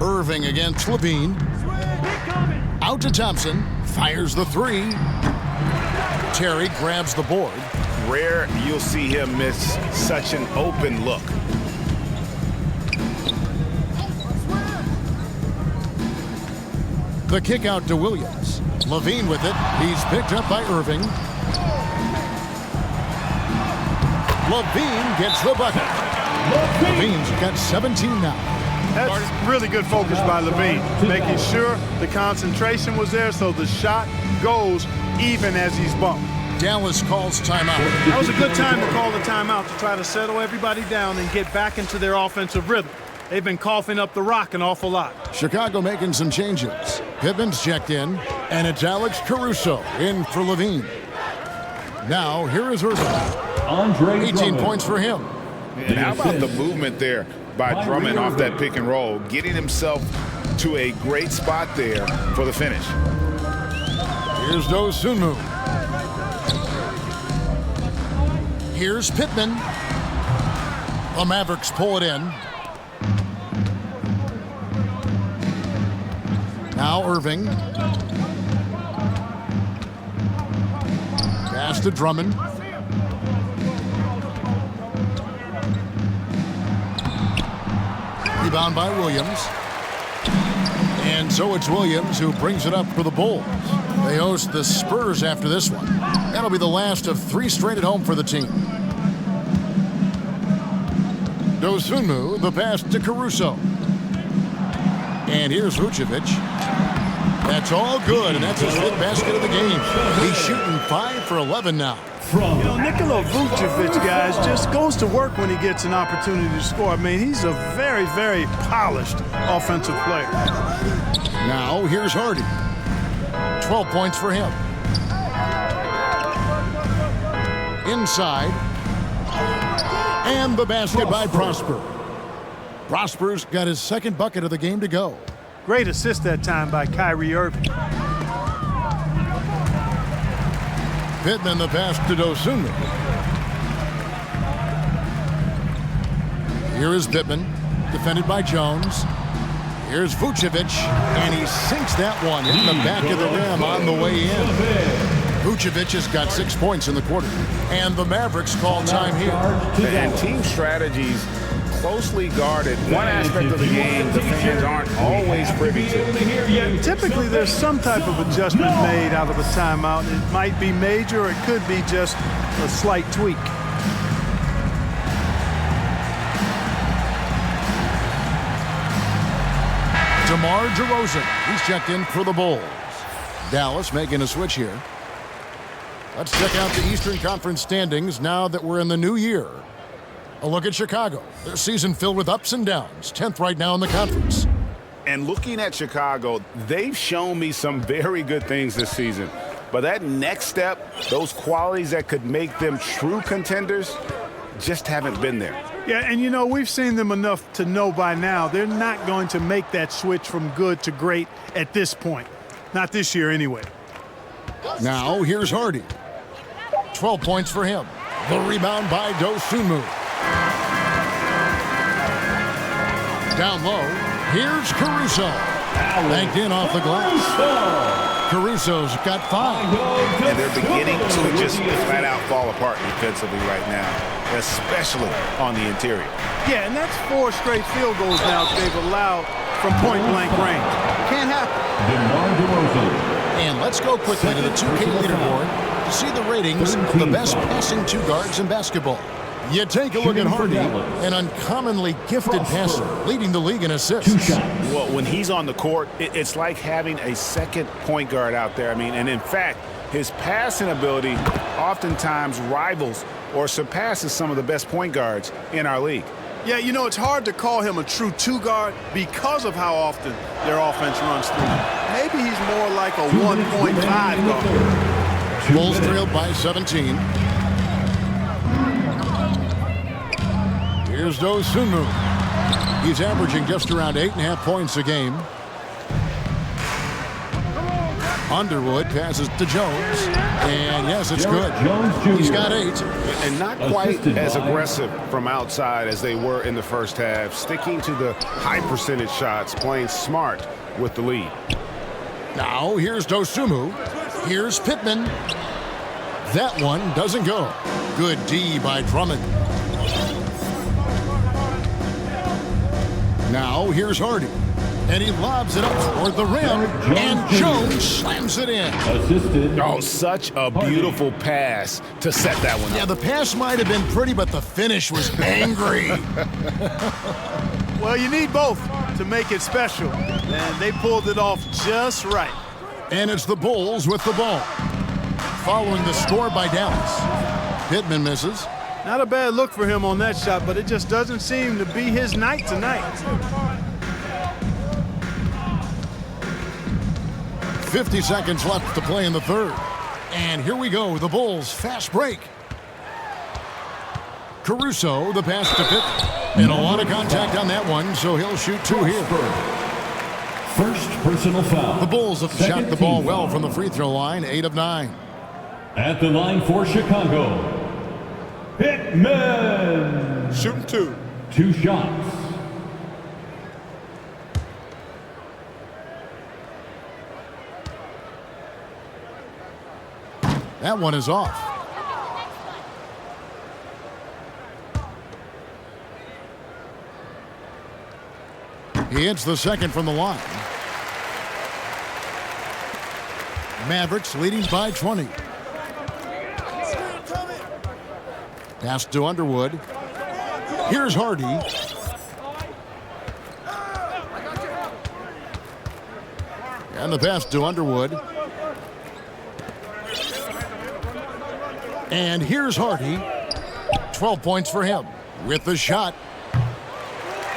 Irving against Levine. Out to Thompson. Fires the three. Terry grabs the board. Rare you'll see him miss such an open look. The kick out to Williams. Levine with it. He's picked up by Irving. Levine gets the bucket. Levine's got 17 now. That's really good focus by Levine, making sure the concentration was there so the shot goes even as he's bumped. Dallas calls timeout. That was a good time to call the timeout to try to settle everybody down and get back into their offensive rhythm. They've been coughing up the rock an awful lot. Chicago making some changes. Pittman's checked in, and it's Alex Caruso in for Levine. Now, here is Irving. 18 points for him. And how about the movement there by Drummond off that pick and roll, getting himself to a great spot there for the finish. Here's Dosunmu. Here's Pittman. The Mavericks pull it in. Now Irving. Pass to Drummond. Rebound by Williams. And so it's Williams who brings it up for the Bulls. They host the Spurs after this one. That'll be the last of 3 straight at home for the team. Dosunmu, the pass to Caruso. And here's Vucevic. That's all good, and that's his 5th basket of the game. He's shooting 5 for 11 now. Nikola Vucevic, guys, just goes to work when he gets an opportunity to score. I mean, he's a very, very polished offensive player. Now, here's Hardy. 12 points for him. Inside. And the basket by Prosper. Prosper's got his 2nd bucket of the game to go. Great assist that time by Kyrie Irving. Pittman the pass to Dosunmu. Here is Pittman, defended by Jones. Here's Vucevic, and he sinks that one in the back of the rim on the way in. Vucevic has got 6 points in the quarter, and the Mavericks call time here. And team strategies closely guarded. One aspect of the game the fans aren't always privy to. Typically, there's some type of adjustment made out of a timeout. It might be major, or it could be just a slight tweak. DeMar DeRozan, he's checked in for the Bulls. Dallas making a switch here. Let's check out the Eastern Conference standings now that we're in the new year. A look at Chicago. Their season filled with ups and downs. 10th right now in the conference. And looking at Chicago, they've shown me some very good things this season. But that next step, those qualities that could make them true contenders, just haven't been there. Yeah, and you know, we've seen them enough to know by now they're not going to make that switch from good to great at this point. Not this year anyway. Now here's Hardy. 12 points for him. The rebound by Dosunmu. Down low, here's Caruso. Banked in off the glass. Caruso's got 5. And they're beginning to just flat out fall apart defensively right now, especially on the interior. Yeah, and that's 4 straight field goals now they've allowed from point-blank range. Can't happen. And let's go quickly to the 2K leaderboard to see the ratings of the best passing 2 guards in basketball. You take a look at Hardy, an uncommonly gifted passer, leading the league in assists. Well, when he's on the court, it's like having a second point guard out there. I mean, and in fact, his passing ability oftentimes rivals or surpasses some of the best point guards in our league. Yeah, you know, it's hard to call him a true 2-guard because of how often their offense runs through him. Maybe he's more like a 1.5 guard. Bulls trailed by 17. Here's Dosunmu. He's averaging just around 8.5 points a game. Underwood passes to Jones. And yes, it's good. He's got 8. And not quite as aggressive from outside as they were in the first half. Sticking to the high percentage shots, playing smart with the lead. Now here's Dosumu. Here's Pittman. That one doesn't go. Good D by Drummond. Now here's Hardy. And he lobs it up toward the rim. And Jones slams it in. Oh, such a beautiful pass to set that one up. Yeah, the pass might have been pretty, but the finish was angry. Well, you need both to make it special. And they pulled it off just right. And it's the Bulls with the ball. Following the score by Dallas. Pittman misses. Not a bad look for him on that shot, but it just doesn't seem to be his night tonight. 50 seconds left to play in the third. And here we go, the Bulls fast break. Caruso, the pass to Pitt. And a lot of contact on that one, so he'll shoot 2 here. First personal foul. The Bulls have shot the ball well from the free throw line, 8 of 9. At the line for Chicago, Pittman. Shooting 2. 2 shots. That one is off. He hits the second from the line. Mavericks leading by 20. Pass to Underwood. Here's Hardy. And the pass to Underwood. And here's Hardy. 12 points for him with the shot.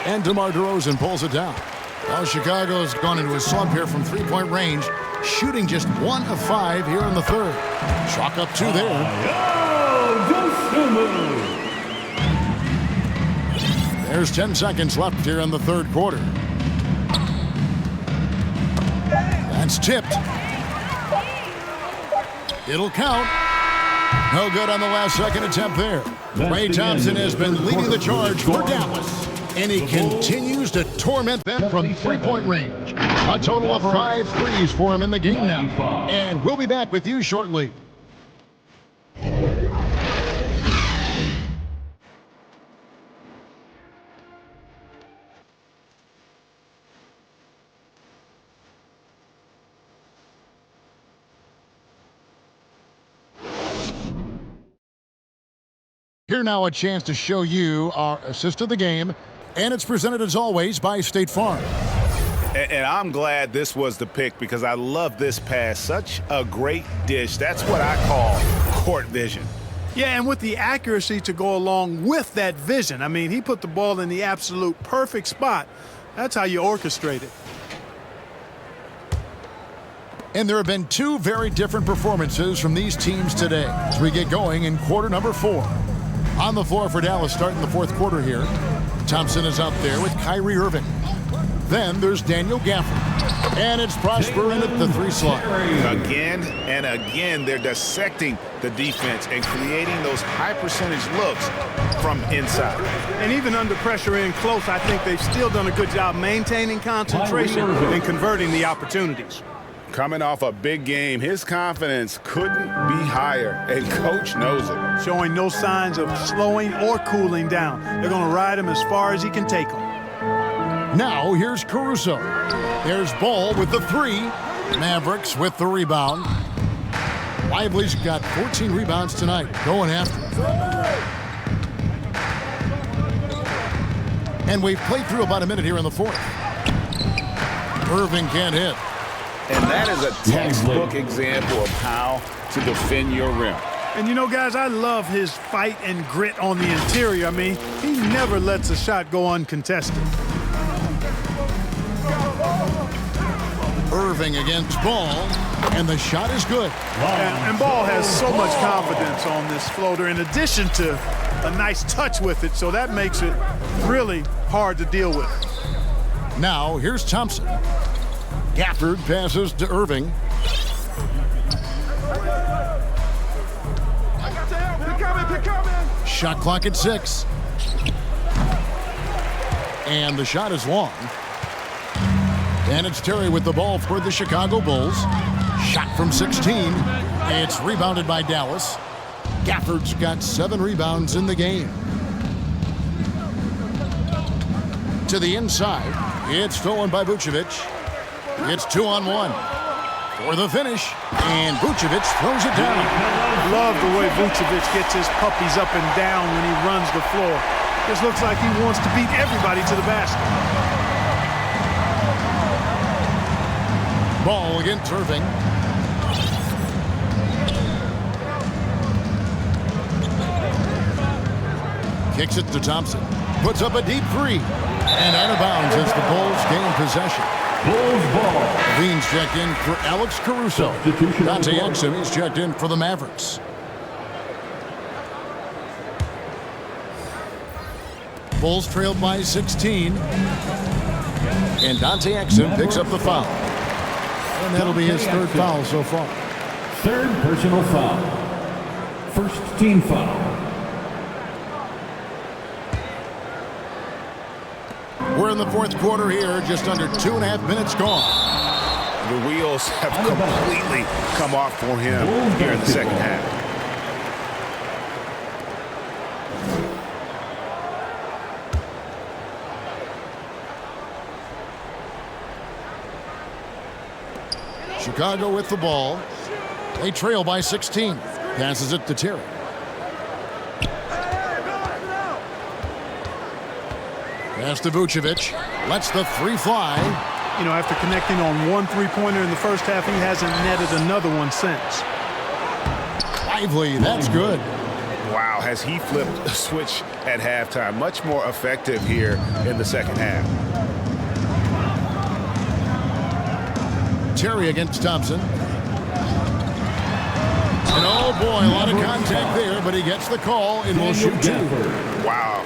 And DeMar DeRozan pulls it down. Well, Chicago's gone into a slump here from three-point range, shooting just 1 of 5 here in the third. Chalk up 2 there. There's 10 seconds left here in the third quarter. That's tipped. It'll count. No good on the last second attempt there. Klay Thompson has been leading the charge for Dallas. And he continues to torment them from three-point range. A total of 5 threes for him in the game now. And we'll be back with you shortly. Here now a chance to show you our assist of the game, and it's presented as always by State Farm. And I'm glad this was the pick because I love this pass. Such a great dish. That's what I call court vision. Yeah, and with the accuracy to go along with that vision. I mean, he put the ball in the absolute perfect spot. That's how you orchestrate it. And there have been 2 very different performances from these teams today as we get going in quarter number 4. On the floor for Dallas starting the fourth quarter here. Thompson is out there with Kyrie Irving. Then there's Daniel Gafford. And it's Prosper in at the 3 slot. Again and again, they're dissecting the defense and creating those high percentage looks from inside. And even under pressure in close, I think they've still done a good job maintaining concentration and converting the opportunities. Coming off a big game, his confidence couldn't be higher, and Coach knows it. Showing no signs of slowing or cooling down. They're going to ride him as far as he can take him. Now here's Caruso. There's Ball with the 3. Mavericks with the rebound. Lively's got 14 rebounds tonight, going after him. And we've played through about a minute here in the fourth. Irving can't hit. And that is a textbook example of how to defend your rim. And you know, guys, I love his fight and grit on the interior. I mean, he never lets a shot go uncontested. Irving against Ball, and the shot is good. And Ball has so much confidence on this floater in addition to a nice touch with it, so that makes it really hard to deal with. Now, here's Thompson. Gafford passes to Irving. Shot clock at 6. And the shot is long. And it's Terry with the ball for the Chicago Bulls. Shot from 16. It's rebounded by Dallas. Gafford's got 7 rebounds in the game. To the inside. It's stolen by Vucevic. It's 2-on-1. For the finish. And Vucevic throws it down. Love the way Vucevic gets his puppies up and down when he runs the floor. Just looks like he wants to beat everybody to the basket. Ball against Irving. Kicks it to Thompson. Puts up a deep 3. And out of bounds as the Bulls gain possession. Bulls ball. Levine's checked in for Alex Caruso. Dante Exum is checked in for the Mavericks. Bulls trailed by 16. And Dante Exum picks up the foul. And that'll be his 3rd foul so far. 3rd personal foul. 1st team foul. We're in the 4th quarter here, just under 2.5 minutes gone. The wheels have completely come off for him here in the second half. Chicago with the ball. They trail by 16. Passes it to Terry. Pass to Vucevic. Lets the 3 fly. You know, after connecting on 1 3-pointer in the first half, he hasn't netted another one since. Lively, that's good. Wow, has he flipped a switch at halftime. Much more effective here in the second half. Terry against Thompson. And oh boy, a lot of contact there, but he gets the call and will shoot 2. Wow,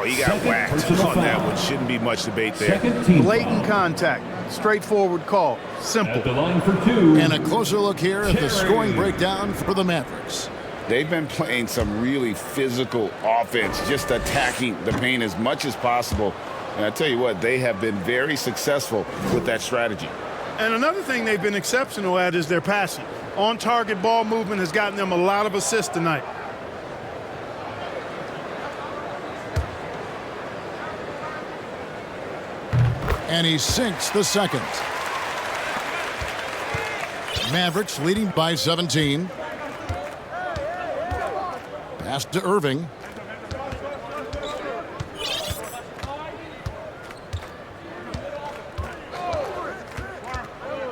he got whacked on that one. Shouldn't be much debate there. Blatant contact, straightforward call, simple. At the line for 2. And a closer look here at the scoring breakdown for the Mavericks. They've been playing some really physical offense, just attacking the paint as much as possible. And I tell you what, they have been very successful with that strategy. And another thing they've been exceptional at is their passing. On-target ball movement has gotten them a lot of assists tonight. And he sinks the second. Mavericks leading by 17. Pass to Irving.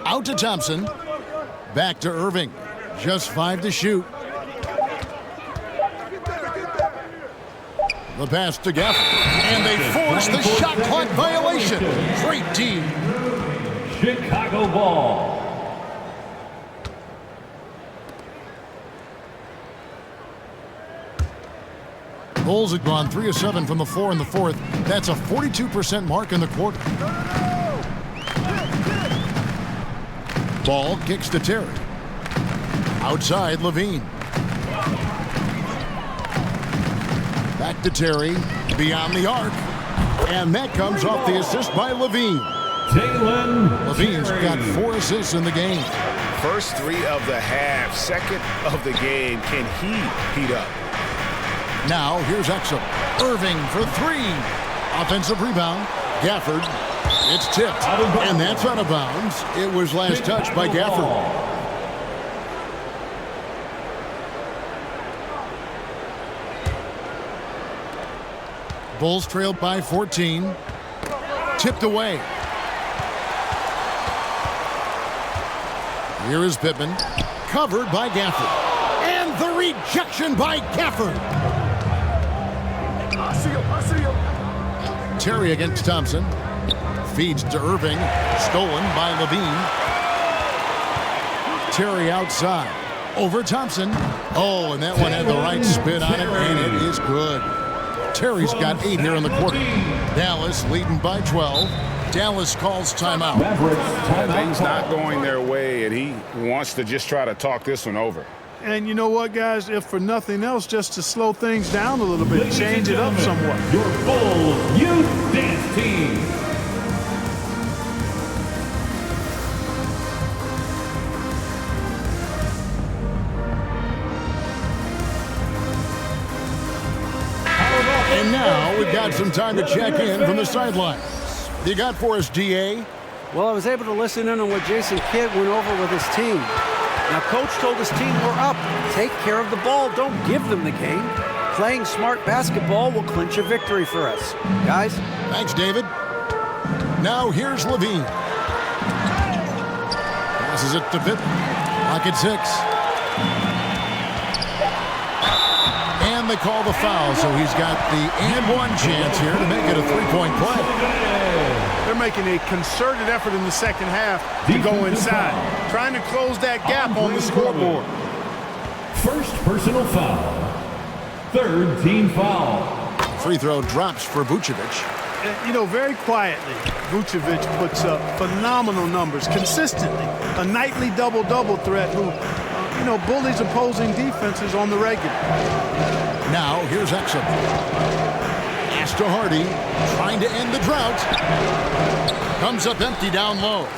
Out to Thompson. Back to Irving. Just 5 to shoot. The pass to Gafford. And they force the shot clock violation. Great D. Chicago ball. Bulls have gone 3 of 7 from the floor in the 4th. That's a 42% mark in the quarter. Ball kicks to Terry. Outside, Levine. Back to Terry. Beyond the arc. And that comes off the assist by Levine. Levine's got 4 assists in the game. First 3 of the half, second of the game. Can he heat up? Now, here's Exum. Irving for 3. Offensive rebound. Gafford. It's tipped. And that's out of bounds. It was last touched by Gafford. Bulls trailed by 14. Tipped away. Here is Pippen. Covered by Gafford. And the rejection by Gafford. Terry against Thompson. Feeds to Irving. Stolen by Levine. Terry outside. Over Thompson. Oh, and that one had the right spin on it, and it is good. Terry's got 8 here in the quarter. Dallas leading by 12. Dallas calls timeout. Things not going their way, and he wants to just try to talk this one over. And you know what, guys? If for nothing else, just to slow things down a little bit, change it up somewhat. Your Bulls Youth Dance Team. And now we've got some time to check in from the sidelines. You got for us, DA? Well, I was able to listen in on what Jason Kidd went over with his team. Now, Coach told his team, we're up. Take care of the ball. Don't give them the game. Playing smart basketball will clinch a victory for us. Guys? Thanks, David. Now here's Levine. Passes it to Pippen. Clock at 6. And they call the foul, so he's got the and-one chance here to make it a three-point play. They're making a concerted effort in the second half to go inside, trying to close that gap on the scoreboard. First personal foul. Third team foul. Free throw drops for Vucevic. You know, very quietly, Vucevic puts up phenomenal numbers consistently. A nightly double-double threat who, you know, bullies opposing defenses on the regular. Now, here's Exum. Pass to Hardy, trying to end the drought. Comes up empty down low.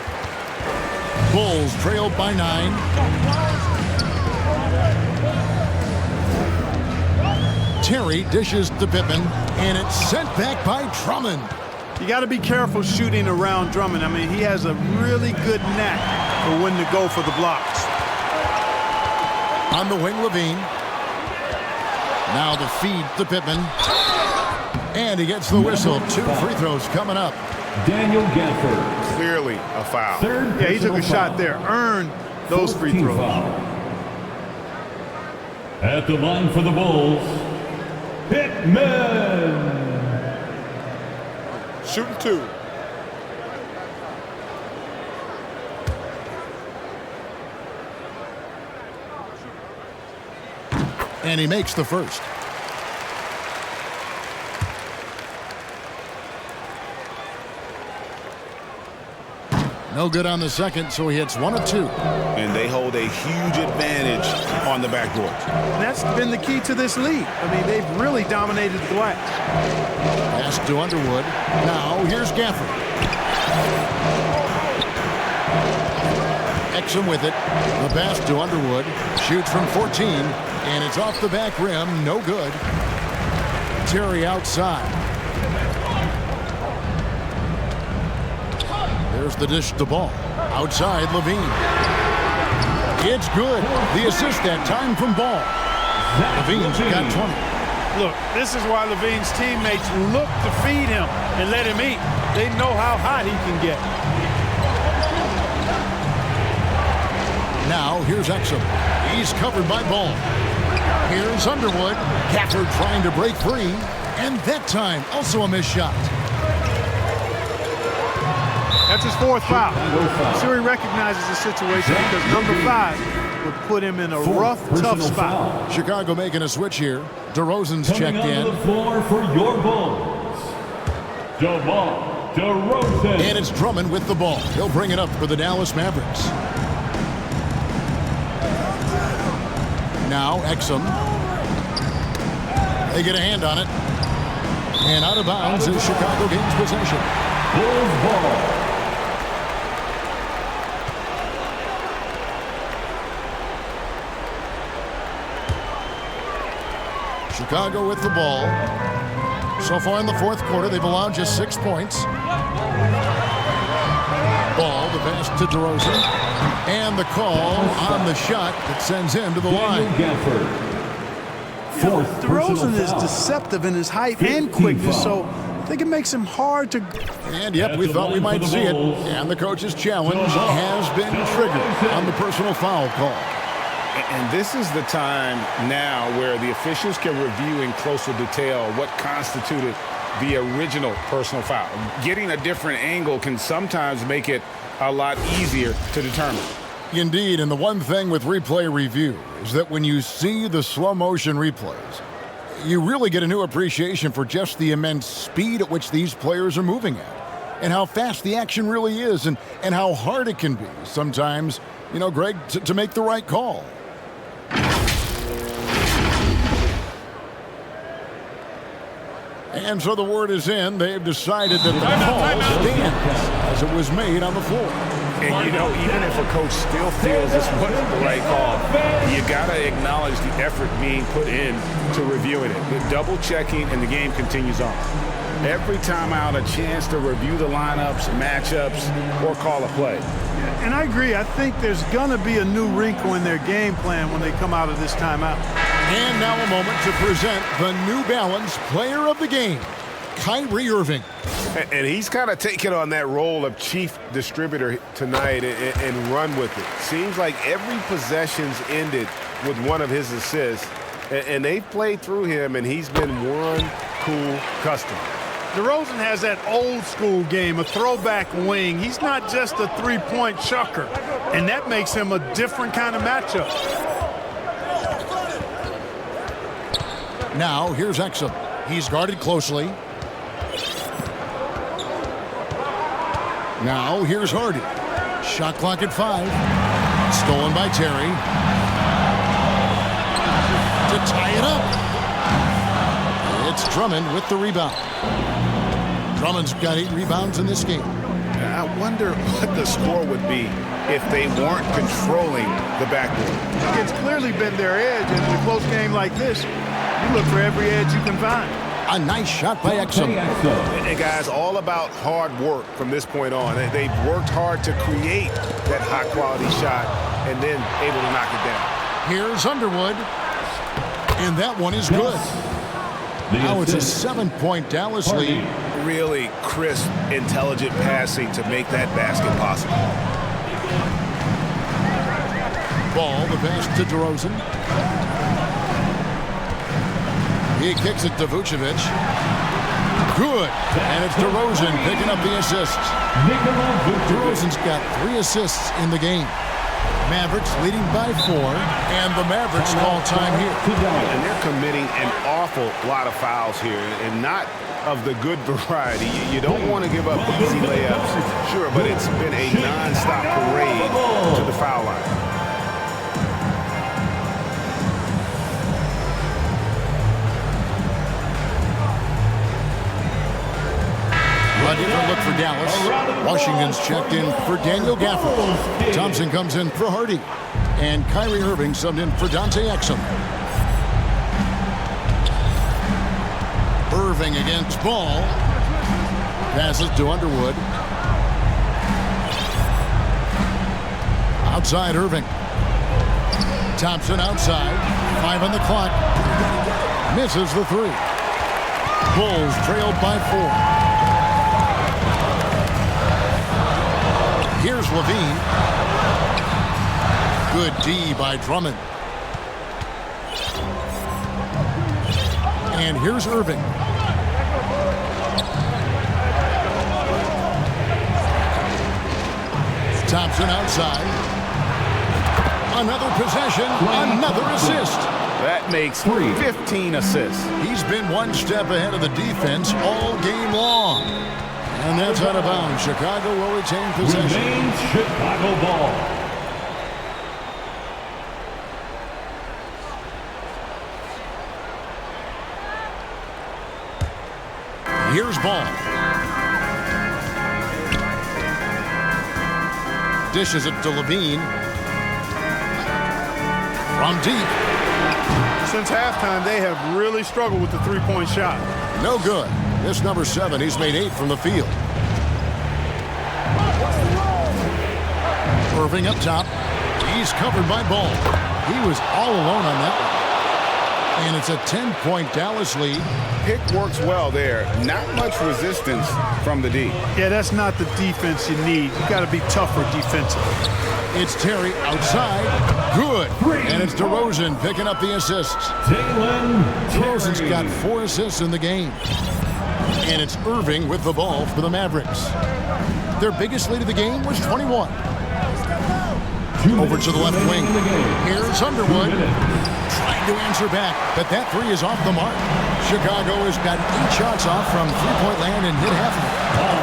Bulls trailed by 9. Terry dishes to Pippen, and it's sent back by Drummond. You got to be careful shooting around Drummond. I mean, he has a really good knack for when to go for the blocks. On the wing, Levine. Now the feed to Pippen. And he gets the whistle. 2 free throws coming up. Daniel Gafford. Clearly a foul. Yeah, he took a shot there. Earned those free throws. Foul. At the line for the Bulls, Pittman. Shooting 2. And he makes the first. No good on the second, so he hits 1 of 2. And they hold a huge advantage on the backboard. And that's been the key to this league. I mean, they've really dominated the glass. Pass to Underwood. Now here's Gafford. Exum with it. The pass to Underwood. Shoots from 14. And it's off the back rim. No good. Terry outside. There's the dish to ball. Outside, Levine. It's good. The assist that time from Ball. Levine's got 20. Look, this is why Levine's teammates look to feed him and let him eat. They know how hot he can get. Now, here's Exum. He's covered by Ball. Here's Underwood. Gafford trying to break free. And that time, also a missed shot. That's his 4th foul. So he recognizes the situation because number 5 would put him in a rough, tough spot. Chicago making a switch here. DeRozan's checked in. The floor for your Bulls, DeRozan. And it's Drummond with the ball. He'll bring it up for the Dallas Mavericks. Now Exum. They get a hand on it. And out of bounds as Chicago gains possession. Bulls ball. Chicago with the ball. So far in the 4th quarter, they've allowed just 6 points. Ball, the pass to DeRozan. And the call on the shot that sends him to the line. DeRozan is deceptive in his height and quickness, so I think it makes him hard to... And yep, we thought we might see it. And the coach's challenge has been triggered on the personal foul call. And this is the time now where the officials can review in closer detail what constituted the original personal foul. Getting a different angle can sometimes make it a lot easier to determine. Indeed, and the one thing with replay review is that when you see the slow motion replays, you really get a new appreciation for just the immense speed at which these players are moving at, and how fast the action really is, and how hard it can be sometimes, you know, Greg, to make the right call. And so the word is in. They've decided that the call stands as it was made on the floor. And, you know, even if a coach still feels this wasn't the right call, you got to acknowledge the effort being put in to reviewing it. The double checking, and the game continues on. Every time out, a chance to review the lineups, matchups, or call a play. And I agree. I think there's going to be a new wrinkle in their game plan when they come out of this timeout. And now a moment to present the New Balance Player of the Game, Kyrie Irving. And he's kind of taken on that role of chief distributor tonight and run with it. Seems like every possession's ended with one of his assists, and they've played through him, and he's been one cool customer. DeRozan has that old school game, a throwback wing. He's not just a three-point chucker, and that makes him a different kind of matchup. Now here's Exum. He's guarded closely. Now here's Hardy. Shot clock at 5. Stolen by Terry. To tie it up. It's Drummond with the rebound. Drummond's got 8 rebounds in this game. I wonder what the score would be if they weren't controlling the backboard. It's clearly been their edge, and in a close game like this, you look for every edge you can find. A nice shot by Exum. And guys, all about hard work from this point on. They've worked hard to create that high-quality shot and then able to knock it down. Here's Underwood. And that one is good. Now it's a 7-point Dallas lead. Really crisp, intelligent passing to make that basket possible. Ball, the pass to DeRozan. He kicks it to Vucevic. Good. And it's DeRozan picking up the assists. DeRozan's got 3 assists in the game. Mavericks leading by 4, and the Mavericks call time here. And they're committing an awful lot of fouls here, and not of the good variety. You don't want to give up easy layups, sure, but it's been a non-stop parade to the foul line. A different look for Dallas. Washington's checked in for Daniel Gafford. Thompson comes in for Hardy. And Kyrie Irving subbed in for Dante Exum. Irving against Ball. Passes to Underwood. Outside Irving. Thompson outside. 5 on the clock. Misses the 3. Bulls trailed by 4. Here's Levine. Good D by Drummond. And here's Irving. Thompson outside. Another possession, another assist. That makes 15 assists. He's been one step ahead of the defense all game long. And that's out of bounds. Chicago will retain possession. Remains Chicago ball. Here's Ball. Dishes it to Levine. From deep. Since halftime, they have really struggled with the three-point shot. No good. This number 7, he's made 8 from the field. Irving up top. He's covered by Ball. He was all alone on that one. And it's a 10-point Dallas lead. Pick works well there. Not much resistance from the D. Yeah, that's not the defense you need. You got to be tougher defensively. It's Terry outside. Good. And it's DeRozan picking up the assists. DeRozan's got 4 assists in the game. And it's Irving with the ball for the Mavericks. Their biggest lead of the game was 21. Over to the left wing. Here's Underwood. Trying to answer back, but that 3 is off the mark. Chicago has got 8 shots off from three-point land and hit half of it.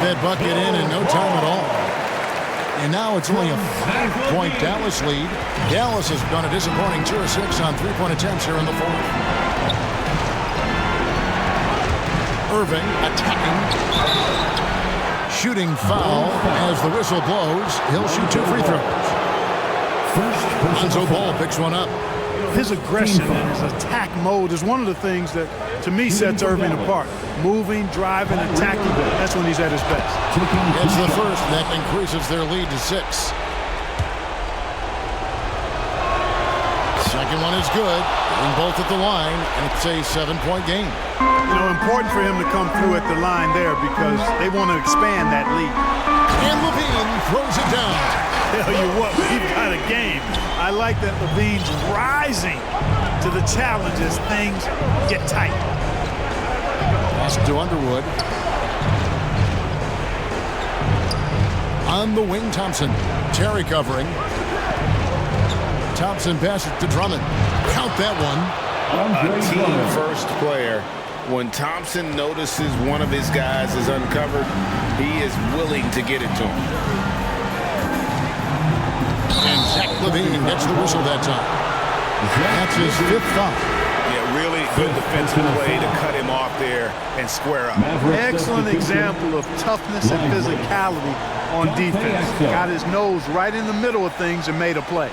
That bucket in no time at all. And now it's only a 5-point Dallas lead. Dallas has gone a disappointing 2 of 6 on three-point attempts here in the fourth. Irving attacking. Shooting foul as the whistle blows. He'll shoot 2 free throws. Lonzo Ball picks one up. His aggression and his attack mode is one of the things that, to me, sets Irving apart. Moving, driving, attacking, that's when he's at his best. It's the first that increases their lead to 6. Second one is good. Getting both at the line, and it's a 7-point game. You know, important for him to come through at the line there because they want to expand that lead. And Levine throws it down. Tell you what, we've got a game. I like that Levine's rising to the challenge as things get tight. Pass to Underwood. On the wing, Thompson. Terry covering. Thompson passes to Drummond. Count that one. A team-first player. When Thompson notices one of his guys is uncovered, he is willing to get it to him. And Zach Levine gets the whistle that time. That's his 5th foul. Yeah, really good defensive play to cut him off there and square up. Excellent example of toughness and physicality on defense. Got his nose right in the middle of things and made a play.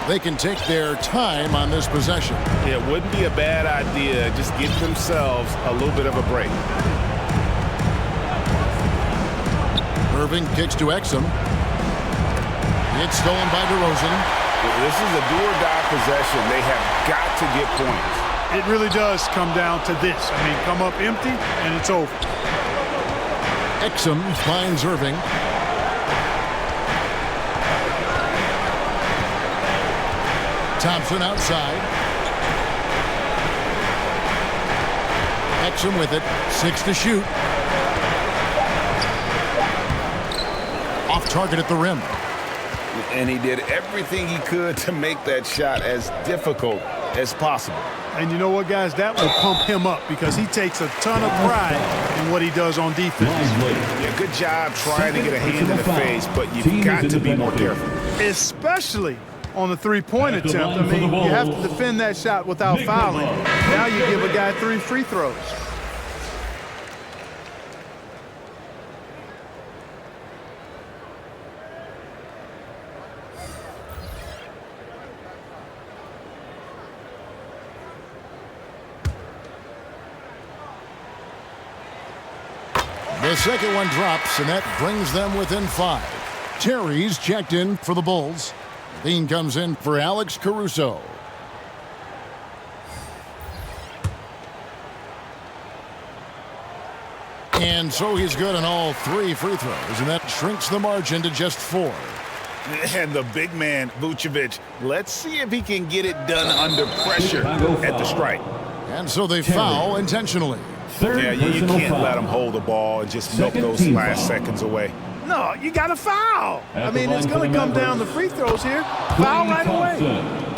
They can take their time on this possession. It wouldn't be a bad idea. Just give themselves a little bit of a break. Irving kicks to Exum. It's stolen by DeRozan. This is a do-or-die possession. They have got to get points. It really does come down to this. I mean, come up empty, and it's over. Exum finds Irving. Thompson outside. Exum with it. 6 to shoot. Off target at the rim. And he did everything he could to make that shot as difficult as possible. And you know what, guys? That will pump him up because he takes a ton of pride in what he does on defense. Yeah, good job trying to get a hand in the face, but you've got to be more careful. Especially on the three-point attempt. I mean, you have to defend that shot without fouling. Now you give a guy 3 free throws. The second one drops, and that brings them within 5. Terry's checked in for the Bulls. Dean comes in for Alex Caruso. And so he's good on all 3 free throws, and that shrinks the margin to just 4. And the big man, Vucevic, let's see if he can get it done under pressure at the stripe. And so they foul intentionally. Yeah, you can't let him hold the ball and just milk those last seconds away. No, you got to foul. I mean, it's going to come down to free throws here. Foul right away.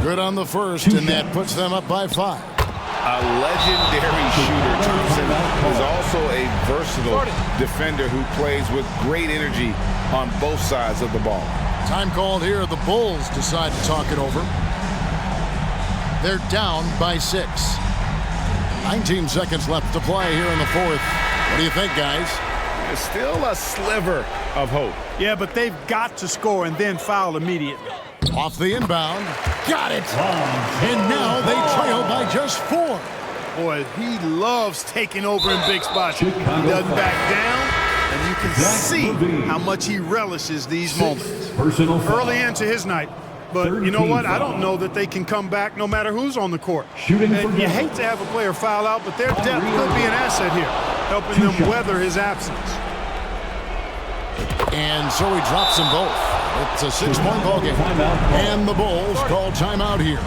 Good on the first, and that puts them up by 5. A legendary shooter, Thompson is also a versatile defender who plays with great energy on both sides of the ball. Time called here. The Bulls decide to talk it over. They're down by 6. 19 seconds left to play here in the 4th. What do you think, guys? There's still a sliver of hope. Yeah, but they've got to score and then foul immediately. Off the inbound. Got it. And now they trail by just 4. Boy, he loves taking over in big spots. He doesn't back down, and you can see how much he relishes these moments. Early into his night. But you know what? I don't know that they can come back no matter who's on the court. And you hate to have a player foul out, but their depth could be an asset here, helping them weather his absence. And so he drops them both. It's a 6-point ball game. And the Bulls call timeout here.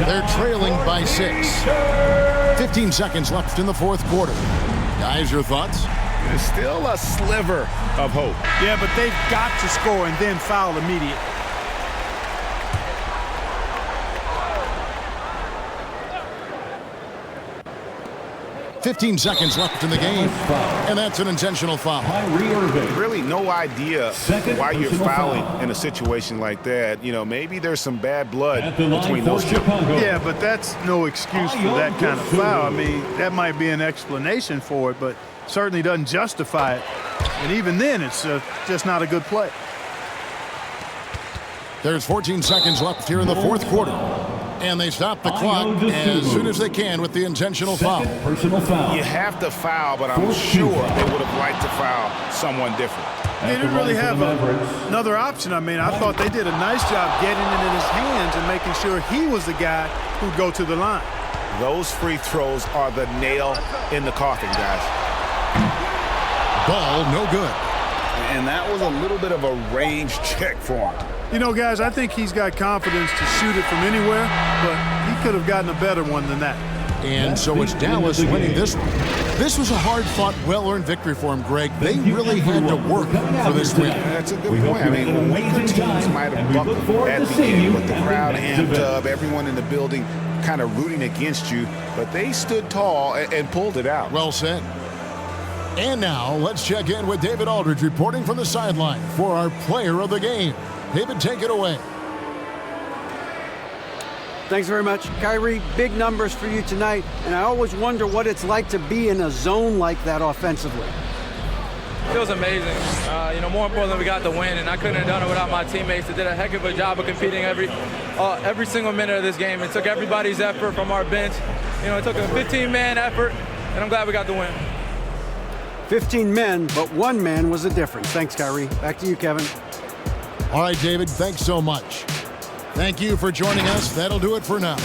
They're trailing by 6. 15 seconds left in the 4th quarter. Guys, your thoughts? There's still a sliver of hope. Yeah, but they've got to score and then foul immediately. 15 seconds left in the game. And that's an intentional foul. Really no idea why you're fouling in a situation like that. You know, maybe there's some bad blood between those two. Yeah, but that's no excuse for that kind of foul. I mean, that might be an explanation for it, but certainly doesn't justify it. And even then, it's just not a good play. There's 14 seconds left here in the fourth quarter. And they stop the clock as soon as they can with the intentional foul. You have to foul, but I'm sure they would have liked to foul someone different. They didn't really have another option. I mean, I thought they did a nice job getting it in his hands and making sure he was the guy who'd go to the line. Those free throws are the nail in the coffin, guys. Ball no good. And that was a little bit of a range check for him. You know, guys, I think he's got confidence to shoot it from anywhere, but he could have gotten a better one than that. And so it's Dallas winning this one. This was a hard-fought, well-earned victory for him, Greg. They really had to work for this win. That's a good point. I mean, weaker teams might have buckled at the end, but the crowd amped up, everyone in the building kind of rooting against you, but they stood tall and pulled it out. Well said. And now, let's check in with David Aldridge reporting from the sideline for our player of the game. David, take it away. Thanks very much. Kyrie, big numbers for you tonight, and I always wonder what it's like to be in a zone like that offensively. It was amazing. You know, more importantly, we got the win, and I couldn't have done it without my teammates. They did a heck of a job of competing every single minute of this game. It took everybody's effort from our bench. You know, it took a 15-man effort, and I'm glad we got the win. 15 men, but one man was the difference. Thanks, Kyrie. Back to you, Kevin. All right, David, thanks so much. Thank you for joining us. That'll do it for now.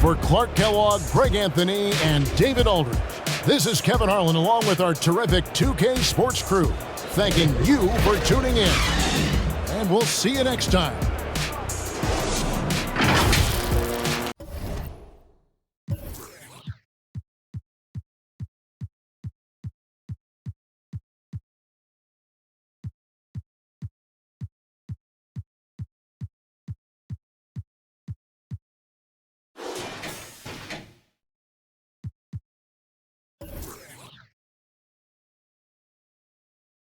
For Clark Kellogg, Greg Anthony, and David Aldridge, this is Kevin Harlan along with our terrific 2K Sports crew, thanking you for tuning in. And we'll see you next time.